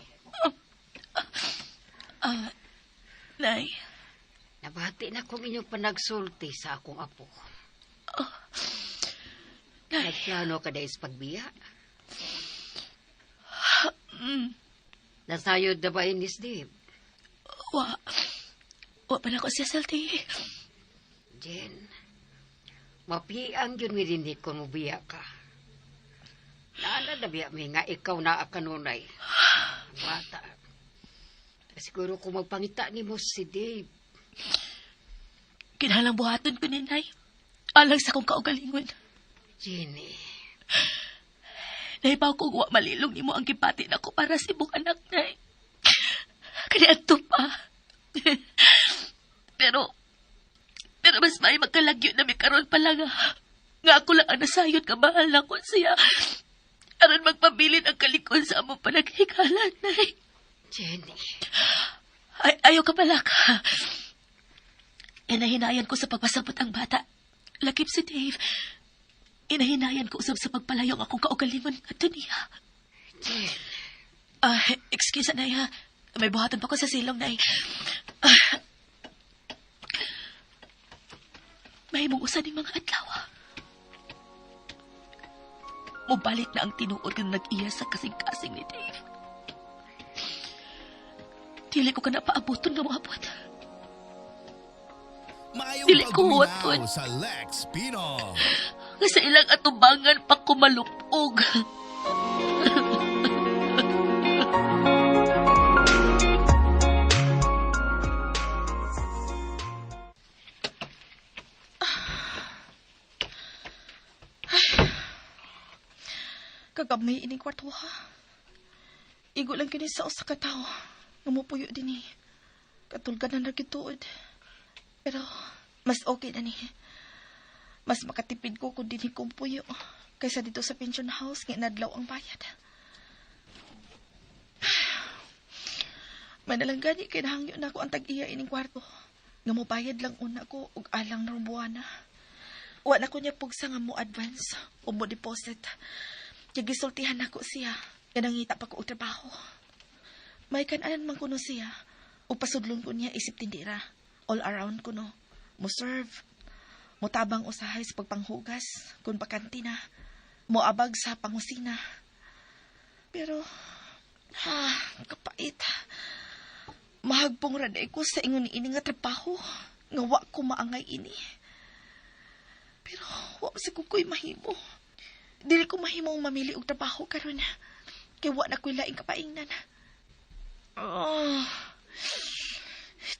Nay. nabati na kong inyong panagsulti sa akong apo. Nay. Nagplano ka dahil sa pagbiya. Mm. Nasayod na ba inis, Dave? Wa pa na ko siya salti. Jen, mapiang yun mirinig kung mubiya ka. Naala na biya mi nga ikaw na akanunay. Bata. Siguro kung magpangita ni mo si Dave. Kinalang buhaton ko ni Nay. Alang sa kong kaugalingon. Jenny. Naibaw ko wa malilong ni mo ang gipati na ko para sa ibong anak, Nay. Kaniadto pa. pero mas may magkalagyo na may karon pa lang nga ako lang ang nasayod ka mahal na ko siya. Aron magpabilin ang kalikon sa among panaghigalan, Nay. Jenny. Ayaw ka pala ka. Inahinayan ko sa pagpasabot ang bata. Lakip si Dave. Inahinayan ko usab sa pagpalayong akong kaugalingon nga niya. Jen. Excuse, Nay, ha. May buhatan pa ko sa silong, Nay. May muusan ng mga adlaw. Mubalik na ang tinuod kung nag-iya sa kasing-kasing ni Dave. Dili ko ka na paabuton nga maabot. Dili ko huwatod. Sa Lex Pino. Sa ilang atubangan pa kumalupog. Kagamay ining kwarto ha. Igo lang kini sa usa ka tawo. Namupuyo din Katulganan ra gituod. Pero mas okay na ni. Mas makatipid ko kung din kong puyo kaysa dito sa pension house nga nadlaw ang bayad. Manalangani kay nahangyo na ako ang tag-iya ining kwarto. Nga mo bayad lang una ko og alang na buwana. Wa na ko niya pugsa nga mo advance o mo deposit. Kaya gisultihan ako siya. Kaya nangita pa ko og trabaho. May kananan man kuno siya. O pasudlon ko niya isip tindira. All around ko no. Mo serve. Mo tabang usahay sa pagpanghugas. Kung bakanti na. Mo abag sa pangusina. Pero, kapait. Mahagpong raday ko sa ingon ini nga trabaho. nga wa ko maangay ini. Pero wa sa kukoy mahimo. Dili ko mahimong mamili og trabaho karon. Kay wa na ko'y laing kapaingnan.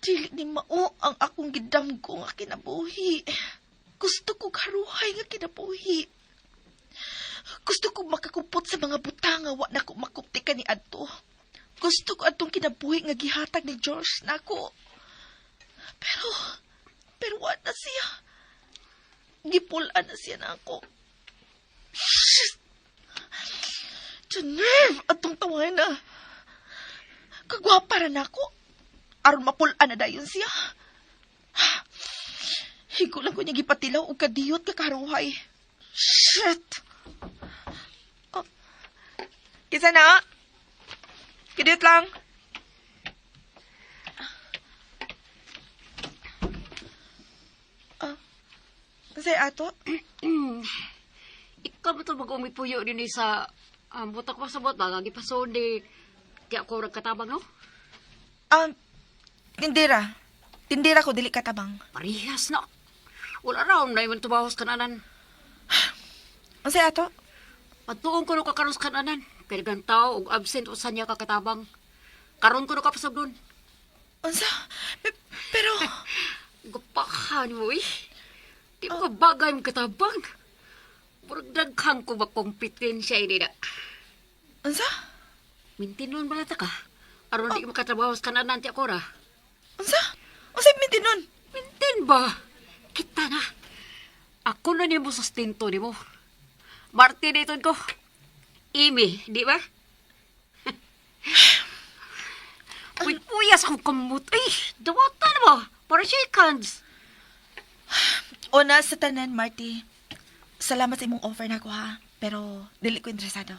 Dili ni mao ang akong gidamgo nga kinabuhi. Gusto ko karuhay nga kinabuhi. Gusto ko makakupot sa mga butang nga wa na ko makupti ni adto. Gusto ko adtong kinabuhi nga gihatag ni George nako. Pero wa na siya. Gipulan na siya na ako. Shit! Nerve atong taway na. Kagwapa rin ako. Aron mapulan na dayon siya. Higo lang ko niya gipatilaw o kadiyot kakaruhay. Shit! Oh. Kisa na? Kadiyot lang. Kasi ato? Ikaw ba ito mag-umipuyo din sa butak pa sa botang, ang ipasod di ako nagkatabang, no? Tindira. Tindira ko, dili katabang. Parihas na. Wala raw na yung tubahos kananan. Kasi ato? Patuong ko no kakaroon sa kananan. Kaya gan tao, og absent o sanya kakatabang. Karon ko no kapasag doon. Unsa? Pero... Gupahan mo eh. Di mo ka bagay mo katabang. Murag daghang ko ba kompetensya ini na. Unsa? Mintinon ba nata ka? Aron di makatrabaho sa kananan ti ako ra. Unsa? Unsa mintinon? Mintin ba? Kita na. Ako na niyo mo sustento ni mo. Martin ito ko. Imi, di ba? Puyas akong kamot. Ay, dawata na ba? Para shake hands. Una sa tanan, Marty. Salamat sa imong offer na ko, ha? Pero, dili ko interesado.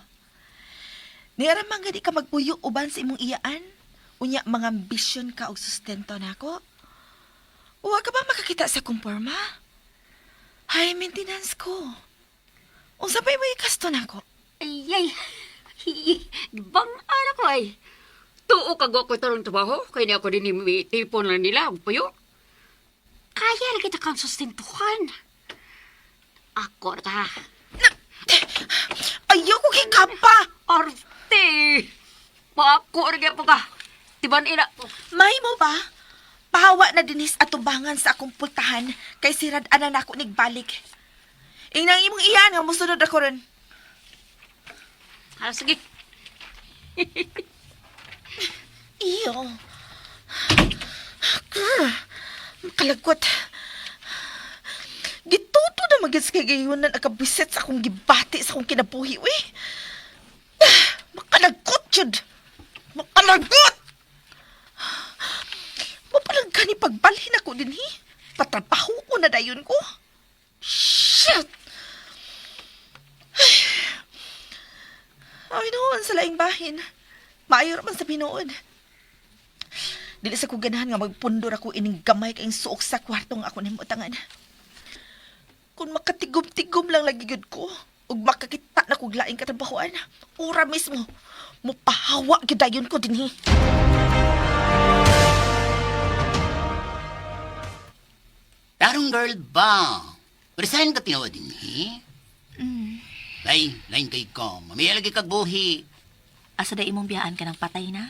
Niaramang nga di ka magpuyo uban sa imong iyaan? Unya, mga ambisyon ka o sustento na ako? Huwag ka ba makakita sa kumporma? High maintenance ko. Unsa ba'y may kasto na ko? Ay, bang anak ko ay. Tuo kag ako tarong trabaho, kaya niya ako din tipon lang nila, puyo. Kaya na kita kang sustentuhan. Ako na ka. Ayoko kay kapa! Arte! Paako na po ka. Tiban ina. May mo ba? Pahawa na dinis atubangan sa akong pultahan kay sirad anan ako nigbalik. Inang imong iyan nga musunod ako ron. Sige. Iyo. Makalagot. Gituto na magis kay gayon na nakabisit sa akong gibati sa akong kinabuhi, uy. Makalagot, Jud. Makalagot! Mapalang ka ni pagbalhin ako din, hi. Patrabaho ko na dayon ko. Shit! Ay, noon sa laing bahin. Maayo naman sa pinood. Dili sa ko ganahan nga magpundor ako ining gamay kayong suok sa kwartong ako nimutangan. Kung makatigom-tigom lang lagi gud ko, ug makakita na kog laing katrabahoan, ora mismo, mupahawa gyudayon ko dinhi. Tarong girl ba? Resign ka tinawa din, Lain kay ko. Mamaya lagi kag buhi. Asa da imong biyaan ka ng patay na?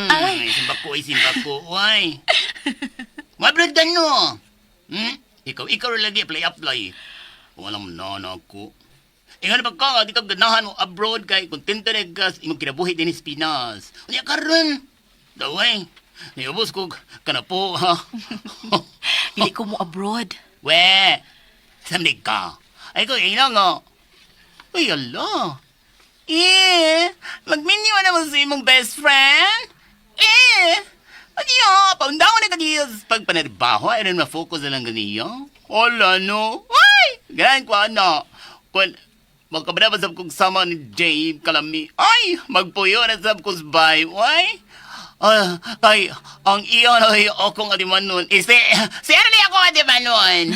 Ay, simba ko, ay. Mabrad ka no. Ikaw lagi, apply. Walang nana ko. Ingan ba ka, di ka ganahan mo abroad kay kontento na gas, imong kinabuhi din sa Pinas. Unya karon. Daway. Niubos ko kana po, ha. Dili ko mo abroad. We, samdig ka. Ay ko, ina nga. Ay, ala. Magminyo naman sa imong best friend. Adiyo, paundaw na kaniyo sa pagpanarbaho, ay rin ma-focus na lang kaniyo. Wala, no? Ay, ganyan ko, ano. Kung magkabarabasab kong sama ni Dave Kalami, ay, magpuyo na sab ko sa bay, ay. Ay, ang iyon ay akong adiman nun. Si Erly ako adiman nun.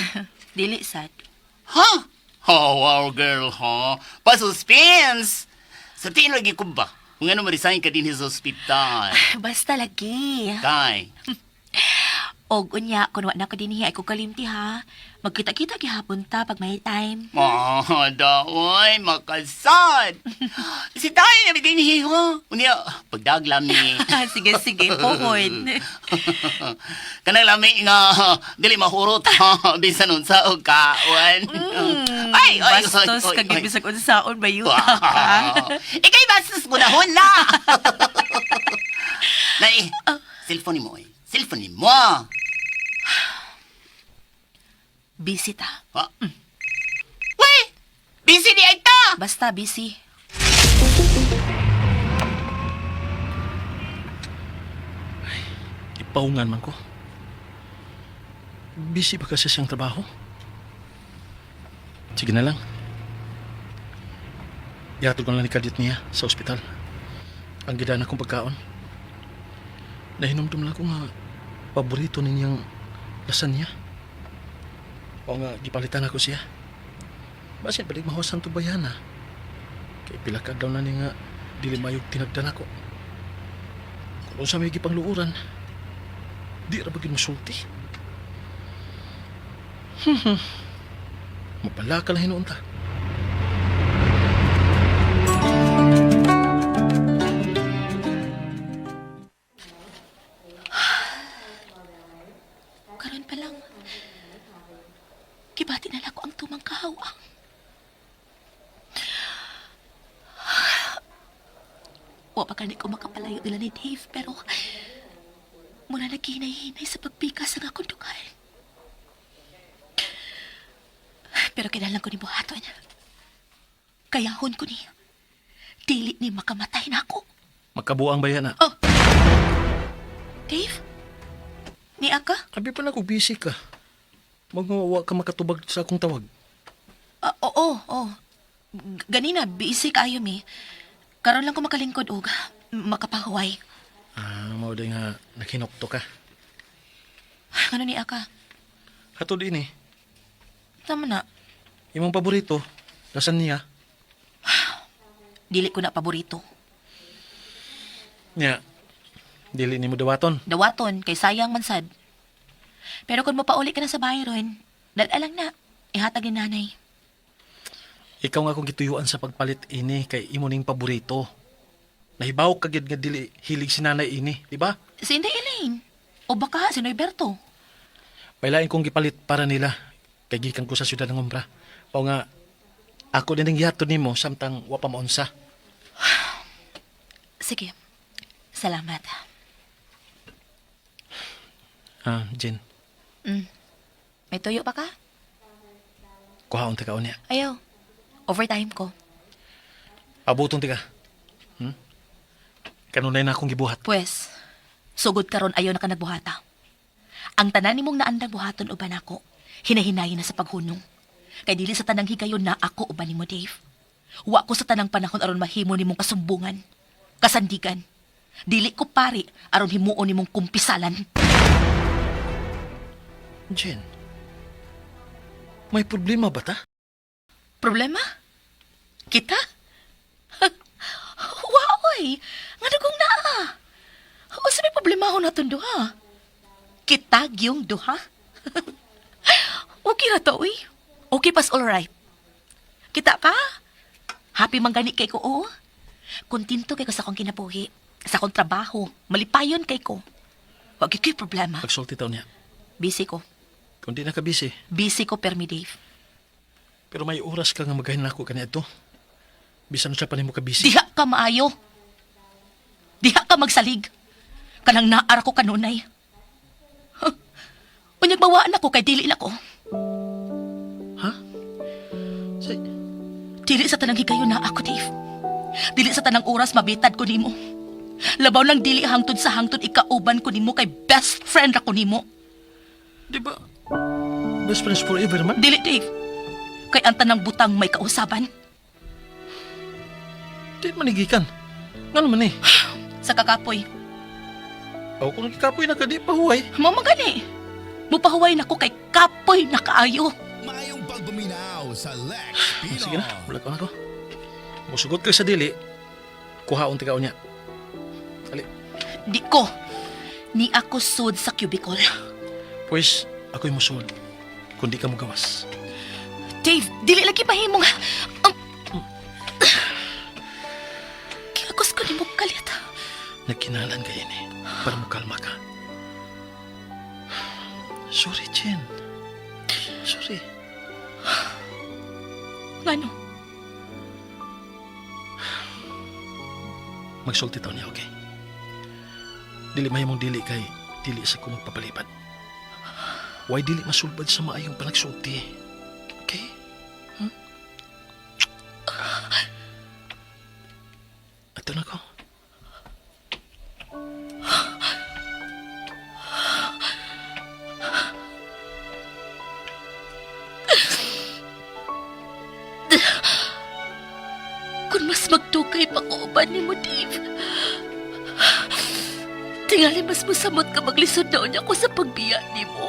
Dili, sad. Ha? Oh, wow, girl, ha? Pa-suspense! Sa tiin lagi ko ba? Kung ano marisign ka din sa ospital. Basta lagi. Kay? Og unya, kung wala na ko din ay ko kalimti ha. Magkita-kita gihapon ta pag may time. Daoy, makasad. Si tayo na din hiho. Unya, pagdaglam ni. Sige, pohon. Kanang lami nga, dili mahurot ha. Bisan unsa og kaon. Bastos kag bisag unsaon bayuta ka. Ikay bastos gunahon na. Nay, cellphone mo eh. Cellphone mo. Busy ta. Uy! Busy di ay ta! Basta busy. Ipaungan man ko. Busy ba kasi siyang trabaho? Sige na lang. Ihatod ko lang ni kadit niya sa ospital. Ang gidana kong pagkaon. Nahinumdum lang ko nga paborito ninyang lasagna. O nga, gipalitan ako siya. Basit balik mahuasan to bayana. Kay pilakad daw na ni nga dili mayog tinagdan ako. Kung sa may gipangluuran, di ra bagin masulti. Mapalakal na hinuon ta. Karon pa lang. Kibati na lang ko ang tumang kahawang. Wa pa kani ko makapalayo nila ni Dave, pero muna naghinay-hinay sa pagpikas ang akong dugay. Pero kailangan ko ni buhaton. Kayahon ko ni. Dili ni makamatay na ako. Magkabuang bayana. Oh! Dave? Ni Aka? Abi pa na ako busy ka. Magmawa ka makatubag sa akong tawag. Oo. Ganina, busy kaayo mi. Karon lang ko makalingkod og makapahuway. Mao day nga nakinokto ka. Ano ni Aka? Hatod ini. Tama na. Imong paborito, lasagna. Dili ko na paborito. Nya, dili nimo dawaton. Dawaton, kay sayang man sad. Pero kung mapauli ka na sa bahay ron, dalalang na, ihatag ni nanay. Ikaw nga akong gituyuan sa pagpalit ini kay imo ning paborito. Nahibaw ka gid nga dili hilig si nanay ini, di ba? Si Inday Elaine. O baka si Noyberto. Pailain kong gipalit para nila. Kay gikan ko sa syudad ng Umbra. Pao nga, ako din ang gihatod nimo samtang wa pa maunsa. Sige. Salamat. Jen, May tuyo pa ka? kuhaon ti ka unya. Ayaw. Overtime ko. Abuton ti ka. Kanunay na akong gibuhat. Pwes, sugod karon ayaw na ka nagbuhata. Ang tanan nimong naandang buhaton uban ako, hinahinayin na sa paghunong. Kay dili sa tanang higayon na ako uban nimo, Dave. Wa ko sa tanang panahon aron mahimo nimong kasumbungan, kasandigan. Dili ko pari aron himuon nimong kumpisalan. Jen, may problema ba ta? Problema? Kita? Waoy, nga dugong naa. O sa may problema ako natong duha? Kita giyong duha? Okay na to, uy. Okay pas alright. Kita ka? Happy man gani kay ko, oh. Kontinto kay ko sa akong kinabuhi. Sa akong trabaho. Malipayon kay ko. Wag ko'y problema. Pagsulti taon niya. Busy ko. Kung di na ka busy. Busy ko, permi Dave. Pero may oras ka nga magahin na ako kanito. Bisan siya pa ni mo ka busy. Diha ka maayo. Diha ka magsalig. Kanang naar ko kanunay. Huh. Unyag bawaan ako kay dili na ko. Ha? Say, Dili sa tanang higayon na ako, Dave. Dili sa tanang oras mabitad ko nimo. Labaw lang dili hangtod sa hangtod ikauban ko nimo kay best friend ako nimo. di ba? Best friends forever man? Dili, Dave. Kay ang tanang butang may kausaban. Di manigikan. Nga naman eh. Sa kakapoy. O kung nagkikapoy na ka, di pahuway. Mamagani. Mupahuway na ko kay kapoy na kaayo. Mayong pagbuminaw sa Lex Pino. Sige na, wala ko na ko. Musugot ka sa dili, kuhaon ti ka unya. Ali. Di ko. Ni ako sud sa cubicle. Pues, ako'y musul. Kundi ka mo gawas. Dave, dili lagi mahimo nga. Kiyagos ko ni mo kalit. Nagkinalan ka yun eh. Para mo kalma ka. Sorry, Jen. Sorry. Ngano? Magsulti taon niya, okay? Dili mahimong dili kay dili sa kung magpapalipad. Why dili masulbad sa maayong panagsulti? Okay? Ato na ko. Kung mas magdugay pa ko uban ni mo, Dave. Tingali mas masamot ka maglisod na unya ko sa pagbiya ni mo.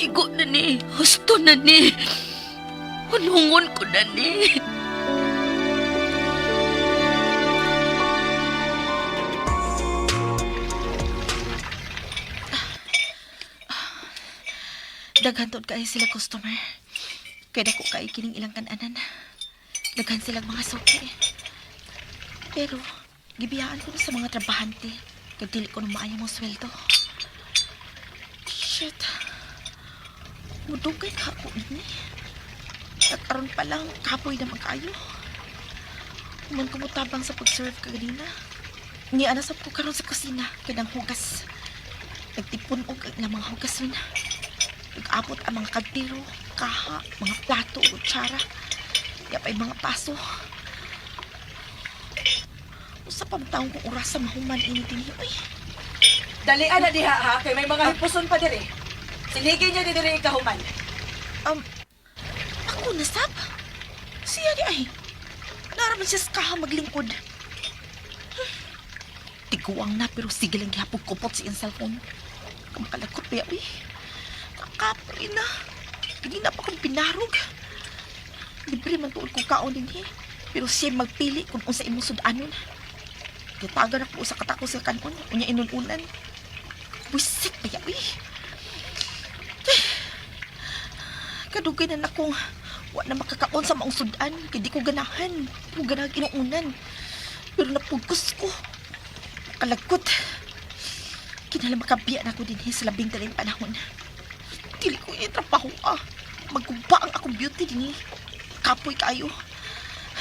Igo na ni. Husto na ni. Hunungon ko na ni. Daghantod kayo sila customer. Kaya ko kayo kining ilang kananan. Daghan silang mga suki. Pero, gibiyaan ko na sa mga trabahante. Kaya dili ko na maayo mong sweldo. Shit. Mudugay ka ako ini. At aron pa lang, kapoy na magkayo. Human kumutabang sa pag-serve kaganina. Niana sa po karon sa kusina. Kaya ng hugas. Nagtipon og ang mga hugas rin. Nag-abot ang mga kaldero, kaha, mga plato, kutsara. Yapay mga paso. Usa pa taong kong oras sa mahuman initin niyo. Ay, Dalian na diha ha, kay may mga hipuson pa diri. Siligin niya di diri ikahuman. ako nasab. Siya di ay. Naraman siya sa kaha maglingkod. Tiguang na pero sige lang gihapog kupot sa iyang cellphone. Kamakalakot pa yawi. Kapoy na. Hindi na pa kong pinarog. Libre man tuol kong kaon din eh. Pero siya magpili kung unsa imong sudanon. Gitagan ako sa katako sa kanon. Unya inununan. Buisit pa yawi. Kadugay na akong wa na makakaon sa maong sudan. Kaya di ko ganahan. Di ko ganahan inuunan. Pero napugos ko. Kalagkot. Kinala makabiyan ako din sa labing daling panahon. Dili ko itrapaho Magkuba ang akong beauty din Kapoy kayo.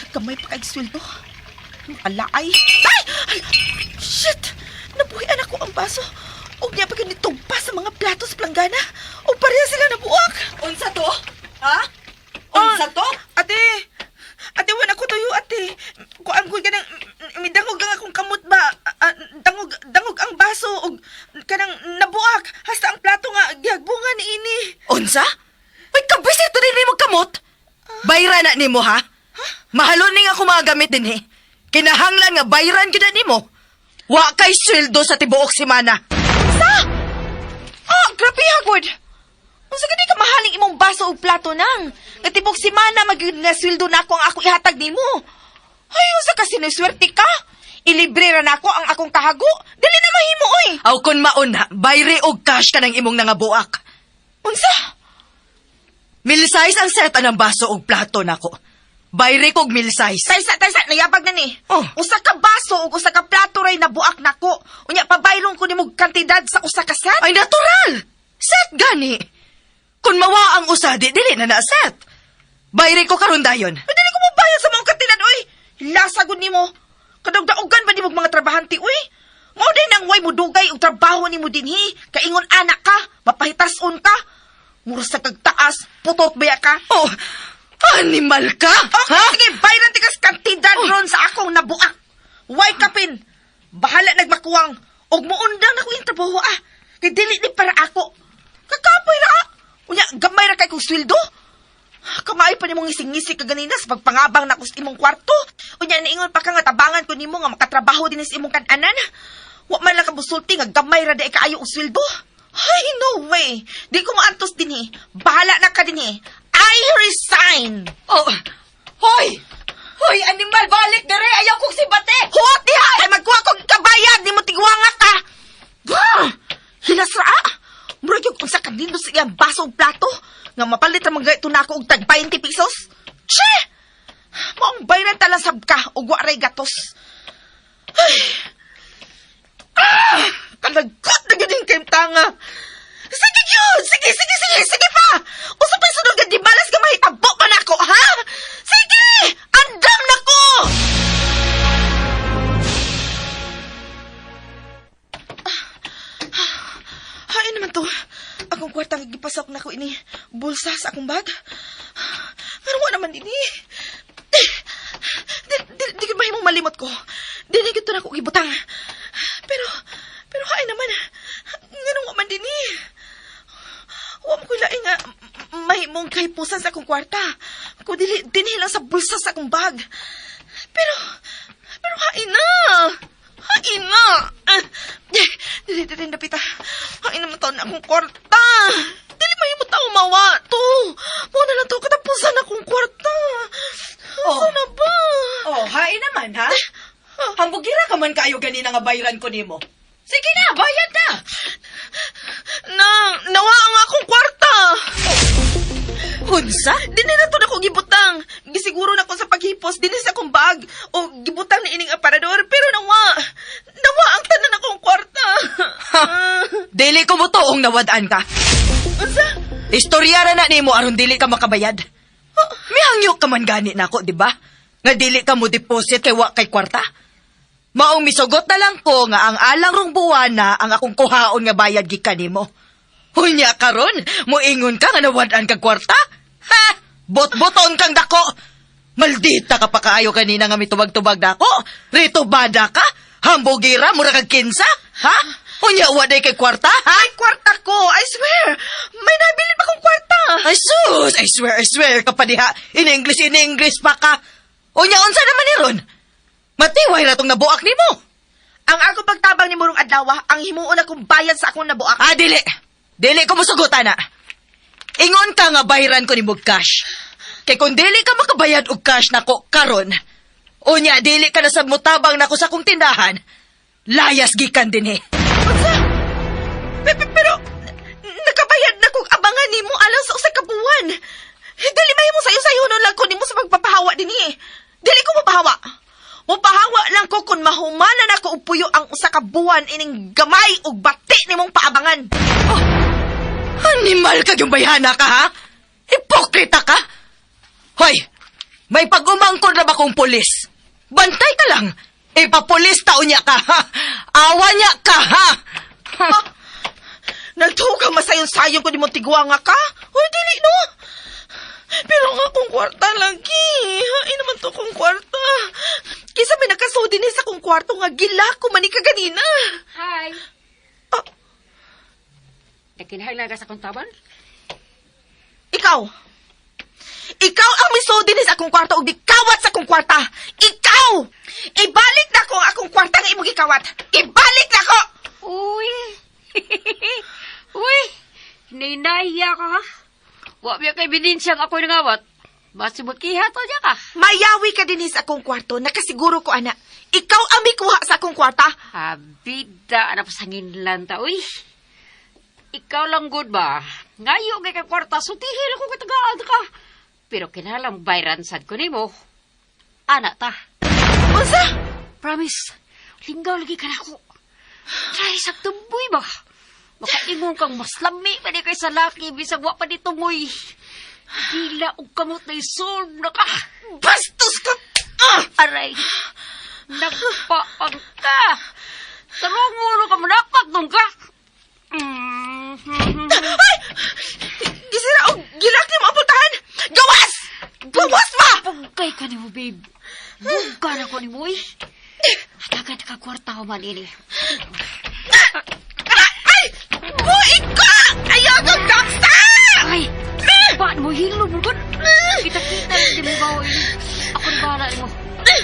Kamay pa kay sweldo. Alaay. Ay! Shit! Nabuhian ako ang baso. O niya pa ganitong pa sa mga plato sa planggana. O pareha sila nabuak. Unsa to? Ha? Unsa to? Ate, wala ko tuyo, ate. Kung ang ka nang, midangog ang akong kamot ba? Dangog ang baso. O kanang nabuak. Hasta ang plato nga, gihagbungan ni ini. Unsa? May kabisit to din mo kamot? Bayran na nimo ha? Mahalon ni nga ako mga gamit din eh. Kinahanglan nga bayran gina nimo. Wa kay sweldo sa tibuok semana. Sa? Grabe hagod. Unsa gani ka mahaling imong baso og plato nang? Katibok si mana magyud nga sweldo na ako ang ako ihatag nimo. Ay, unsa ka sinuswerte ka? Ilibre ra nako ang akong kahago. Dili na mahimo oy. Aw kun mauna, bayre og cash ka ng imong nangabuak. Unsa? Mil size ang set ng baso og plato nako. Bayre kog mil size. Taysa, nayabag na ni. Oh. Usa ka baso ug usa ka plato ray nabuak nako. Unya pabaylon ko nimo kantidad sa usa ka set. Ay natural. Set gani. Kun mawa ang usa dili na set. Bayre ko karon dayon. Dili ko mabayad sa mga kantidad oy. Lasagod nimo. Kadagdaogan ba nimo mga trabahante oy? Mao day nang way mo dugay og trabaho nimo dinhi. Kaingon anak ka, mapahitason ka. Mura sa kagtaas, putot baya ka. Oh, animal ka? Okay, sige, bayaran tikas kantidad ron sa akong nabuak. Way kapin. Bahala nagmakuwang. Og muundang na ko yung trabaho Kay dili ni para ako. Kakapoy ra Unya, gamay ra kay kong sweldo. Kamay pa nimong ising-isig kaganina sa pagpangabang na sa imong kwarto. Unya, naingon pa ka nga tabangan ko nimo nga makatrabaho din sa imong kananan. Wa man lang kabusulti nga gamay ra di kaayo og sweldo. Ay, no way. Di ko maantos din Bahala na ka din I resign. Oh, hoy! Hoy, animal, balik dere. Ayaw kong sibate. Huwag diha. Ay, magkuha kong kabayad. Di mo tigwanga ka. Hilas ra. Murag yung kung sa kanino siya baso o plato. Nga mapalit ang mga ito na ako og tag 20 pesos. Che! Maong bayran talasab ka o waray gatos. Ay! Kalagot na ganing kayong tanga. Sige yun! Sige pa! Usa pa'y sunod nga di balas ka mahitabo pa na ako, ha? Sige! Andam na ko! Hain naman to. Akong kwartang gipasok na ko ini. Bulsa sa akong bag. Pero wala naman ini. Di ka mahimong malimot ko. Dinigit to na ko gibutang. Pero hain naman. Ganun waman din eh. Huwag ko laing nga mahimong kahipusan sa akong kwarta. Kung dinhi lang sa bulsa sa akong bag. Pero hain na. Hain na. Dili napita. Hain naman taon na akong kwarta. Dili mahimong tao mawa to. Muna lang to katapusan akong kwarta. Sana ba? Hain naman, ha? Hambugira ka man kayo ganina nga bayaran ko nimo. Sige na, bayad na! Nawa ang akong kwarta! Hunsa? Dini na to na ko gibutang. Gisiguro na ko sa paghipos, dini sa akong bag. O gibutang ni ining aparador, pero nawa ang tanan akong kwarta. Dili ko mo toong nawadaan ka. Unsa? Istoryara na nimo aron dili ka makabayad. May hangyo ka man gani nako, di ba? Nga dili ka mo deposit kay wa kay kwarta. Maong misugot na lang ko nga ang alang rong buwan na ang akong kuhaon nga bayad gikan nimo. Hunya karon, moingon ka nga nawadaan kag kwarta? Ha? Bot-boton kang dako. Maldita ka pa kaayo kanina nga mitubag-tubag dako. Rito bada ka? Hambugira mura kag kinsa? Ha? Hunya waday kay kwarta? Ha? Ay, kwarta ko! I swear! May nabilin pa kong kwarta! Ay sus! I swear ka pa diha. In English pa ka. Hunya unsa naman ni ron? Matiway na tong nabuak ni mo. Ang ako pagtabang ni Murong Adlawa, ang himuon akong bayad sa akong nabuak. Dili. Dili ko musugutan na. Ingon ka nga bahiran ko ni mo cash. Kay kung dili ka makabayad og cash nako karon, unya dili ka na sa mutabang nako sa akong tindahan, layas gikan din eh. Pero, nakabayad na kong abangan ni mo alang sa usa ka buwan. Dili mahimo sayo-sayo nun lang ko ni mo sa pagpapahawa din eh. Dili ko mapahawa. Mapahawa lang ko kung mahumanan ako og puyo ang usa ka buwan ining gamay ug bati nimong paabangan. Animal ka yung bayhana ka, ha? Hipokrita ka? Hoy, may pag-umangkod na ba kong pulis? Bantay ka lang. Ipapulis tao niya ka, ha? Awa niya ka, ha? Nagtugang masayon-sayon ko ni mong tigwa nga ka? Uy, dili no? Pero nga kung kwarta lagi. Hain naman to kong kwarta. Kisa may nakasudi ni sa kong kwarto nga gila ko manika ganina. Hi. Nakinahanglan ka sa kong taban? Ikaw ang misudi ni sa akong kwarto ug gikawat sa akong kwarta. Ikaw! Ibalik na ko ang akong kwarta nga imong gikawat. Ibalik na ko! Uy! Uy! Nainaya ka ha? Wa biya kay bininsyang ako'y nangawat. Basi magkihato niya ka. Mayawi ka din sa akong kwarto. Nakasiguro ko, ana. Ikaw ang may kuha sa akong kwarta. Habida, anak pasangin lang ta, uy. Ikaw lang good ba? Ngayon kay kwarta, sutihil ako katagaan ka. Pero kinalang bayran sad ko nimo. Anak ta. Unsa? Promise. Linggaw lagi ka na ako. Try sa tumboy ba? Makaingon kang mas lami pa di kay sa laki, bisag wa pa di tumoy. Hila og kamot na isolve na ka. Bastos ka! Aray, nagpaang ka. Tarungulo ka manakot nung ka. Ay! Gisira og gilak ni mo apultahan! Gawas! Gawas ma! Pugkay ka ni mo, babe. Bugka na ko ni mo, eh. Hatagan ka kwarta ko man ini. Ay! Buik ka! Ayaw kang gangsta! Ay! Paano mo hilo mo ba? Kita-kita lang din mo bawa ini. Ako na bahala mo. Ay!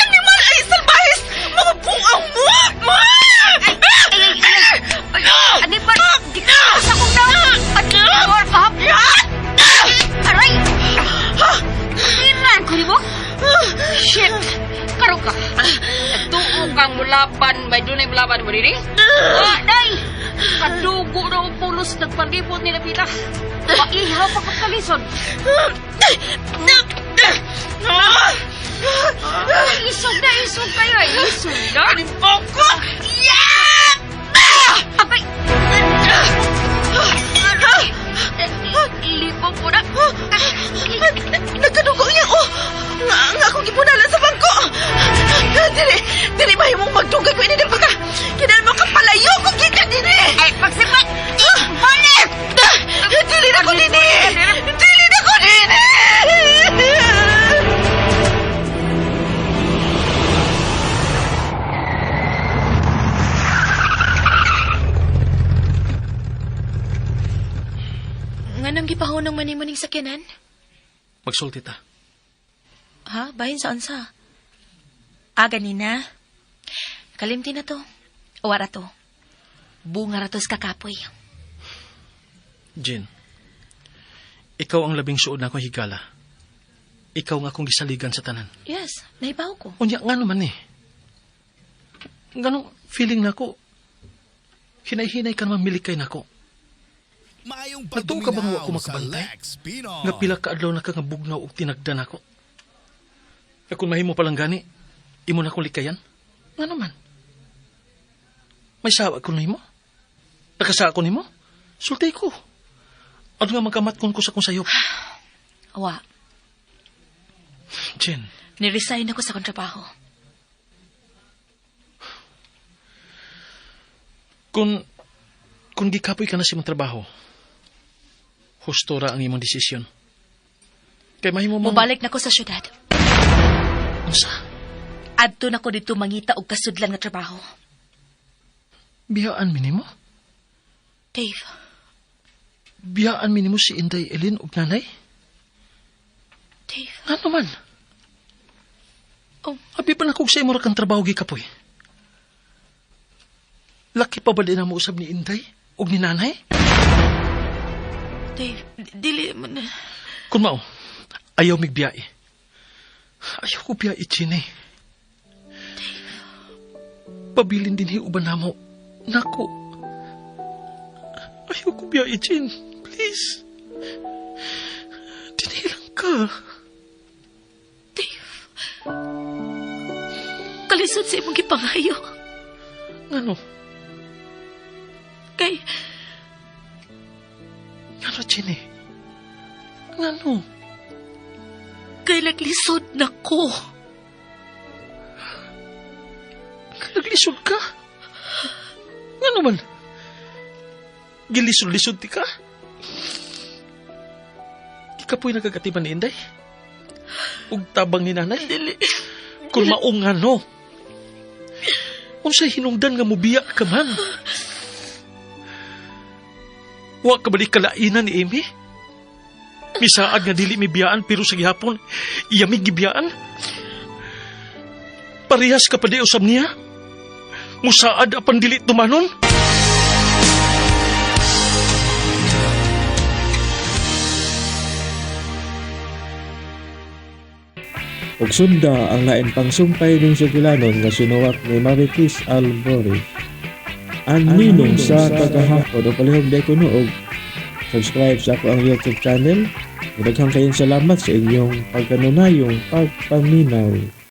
Animal! Ay! Salbahis! Mga buang mo! Ano ba? Di ka sa kong na! Ano ba? Aray! Tingnan! Day? Day! Kadugo na ang pulos nagpalibot nila pita. Paihaw pa kalisod. Isog kayo eh. Isog na. Limpoko! Abay! Lipok ko na. Nagkadugo niya, Nga akong gipunalan sa bangko. Dili mahimong magdugay ko ini din pagka. Kinaan mo kapalayo kung gikan din Ay, pagsipat! Mali! Dili na ko din Dili na ko din Nga nang gipahunong manimuning sakyanan? Magsulti ta. Ha? Bahin saan sa? Ganina. Kalimti na to. Uwara to. Bunga ratos kakapoy. Jin, ikaw ang labing suod na akong higala. Ikaw nga akong gisaligan sa tanan. Yes, naibaw ko. Unya, nga naman eh. Ganong feeling na ako. Hinay-hinay ka naman milikay na ako. Maayong Nato ka bang pagbuminaw ako sa makabantay? Lex Pinoy. Nga pila ka adlaw na ka nga bugnaw og tinagdan ako. Kaya kung mahimo palang gani, imo na akong likayan. Nga naman. May sawa ko nimo? Nakasa ko nimo? Sultay ko. Ano nga magkamatkon ko sa kong sayop? Awa, Jen, niresign ako sa kontrabaho. kung gikapoy ka na sa imong trabaho, hustora ang imong desisyon. Kaya mahimo mong... Mubalik na ko sa syudad. Unsa? Adto na ko dito mangita og kasudlan nga trabaho. Biyaan minimo? Dave, Biyaan minimo si Inday Elin ug nanay? Dave. Ano man? Oh. Abi pa na kung sa imo ra kang trabaho gikapoy. Laki pa ba din ang mausab ni Inday ug ni nanay? Dave, dili man na. Kung mao, ayaw migbiyae. Ayaw ko biyae, Chine. Pabilin din hiuban na mo. Naku. Ayaw ko biyae, Chin. Please. Dinilang ka. Dave. Kalisod sa imong gipangayo. Ano? Kay, Ano, Chine? Ano? kay naglisod na ko. Naglisod ka? Ano man? Gilisod-lisod ti ka? Ikapoy nagagatiban ni Inday? Ug tabang ni nanay? Dili. Kung maong ano? Unsay hinungdan nga mubiya ka man? Wa ka balik kalainan ni Amy? Misaad nga dili mi biyaan pero sa gihapon iyamig gibiyaan? Parehas ka pa di usab niya? Musaad apan dili tumanon? Ug sunda ang lain pang sumpay ning sugilanon nga sinuwat ni Mariquis Albore. Ang ninong sa kagahapon o palihog day ko og subscribe sa ako ang YouTube channel. Daghang kayong salamat sa inyong pagkanunayong pagpaminaw.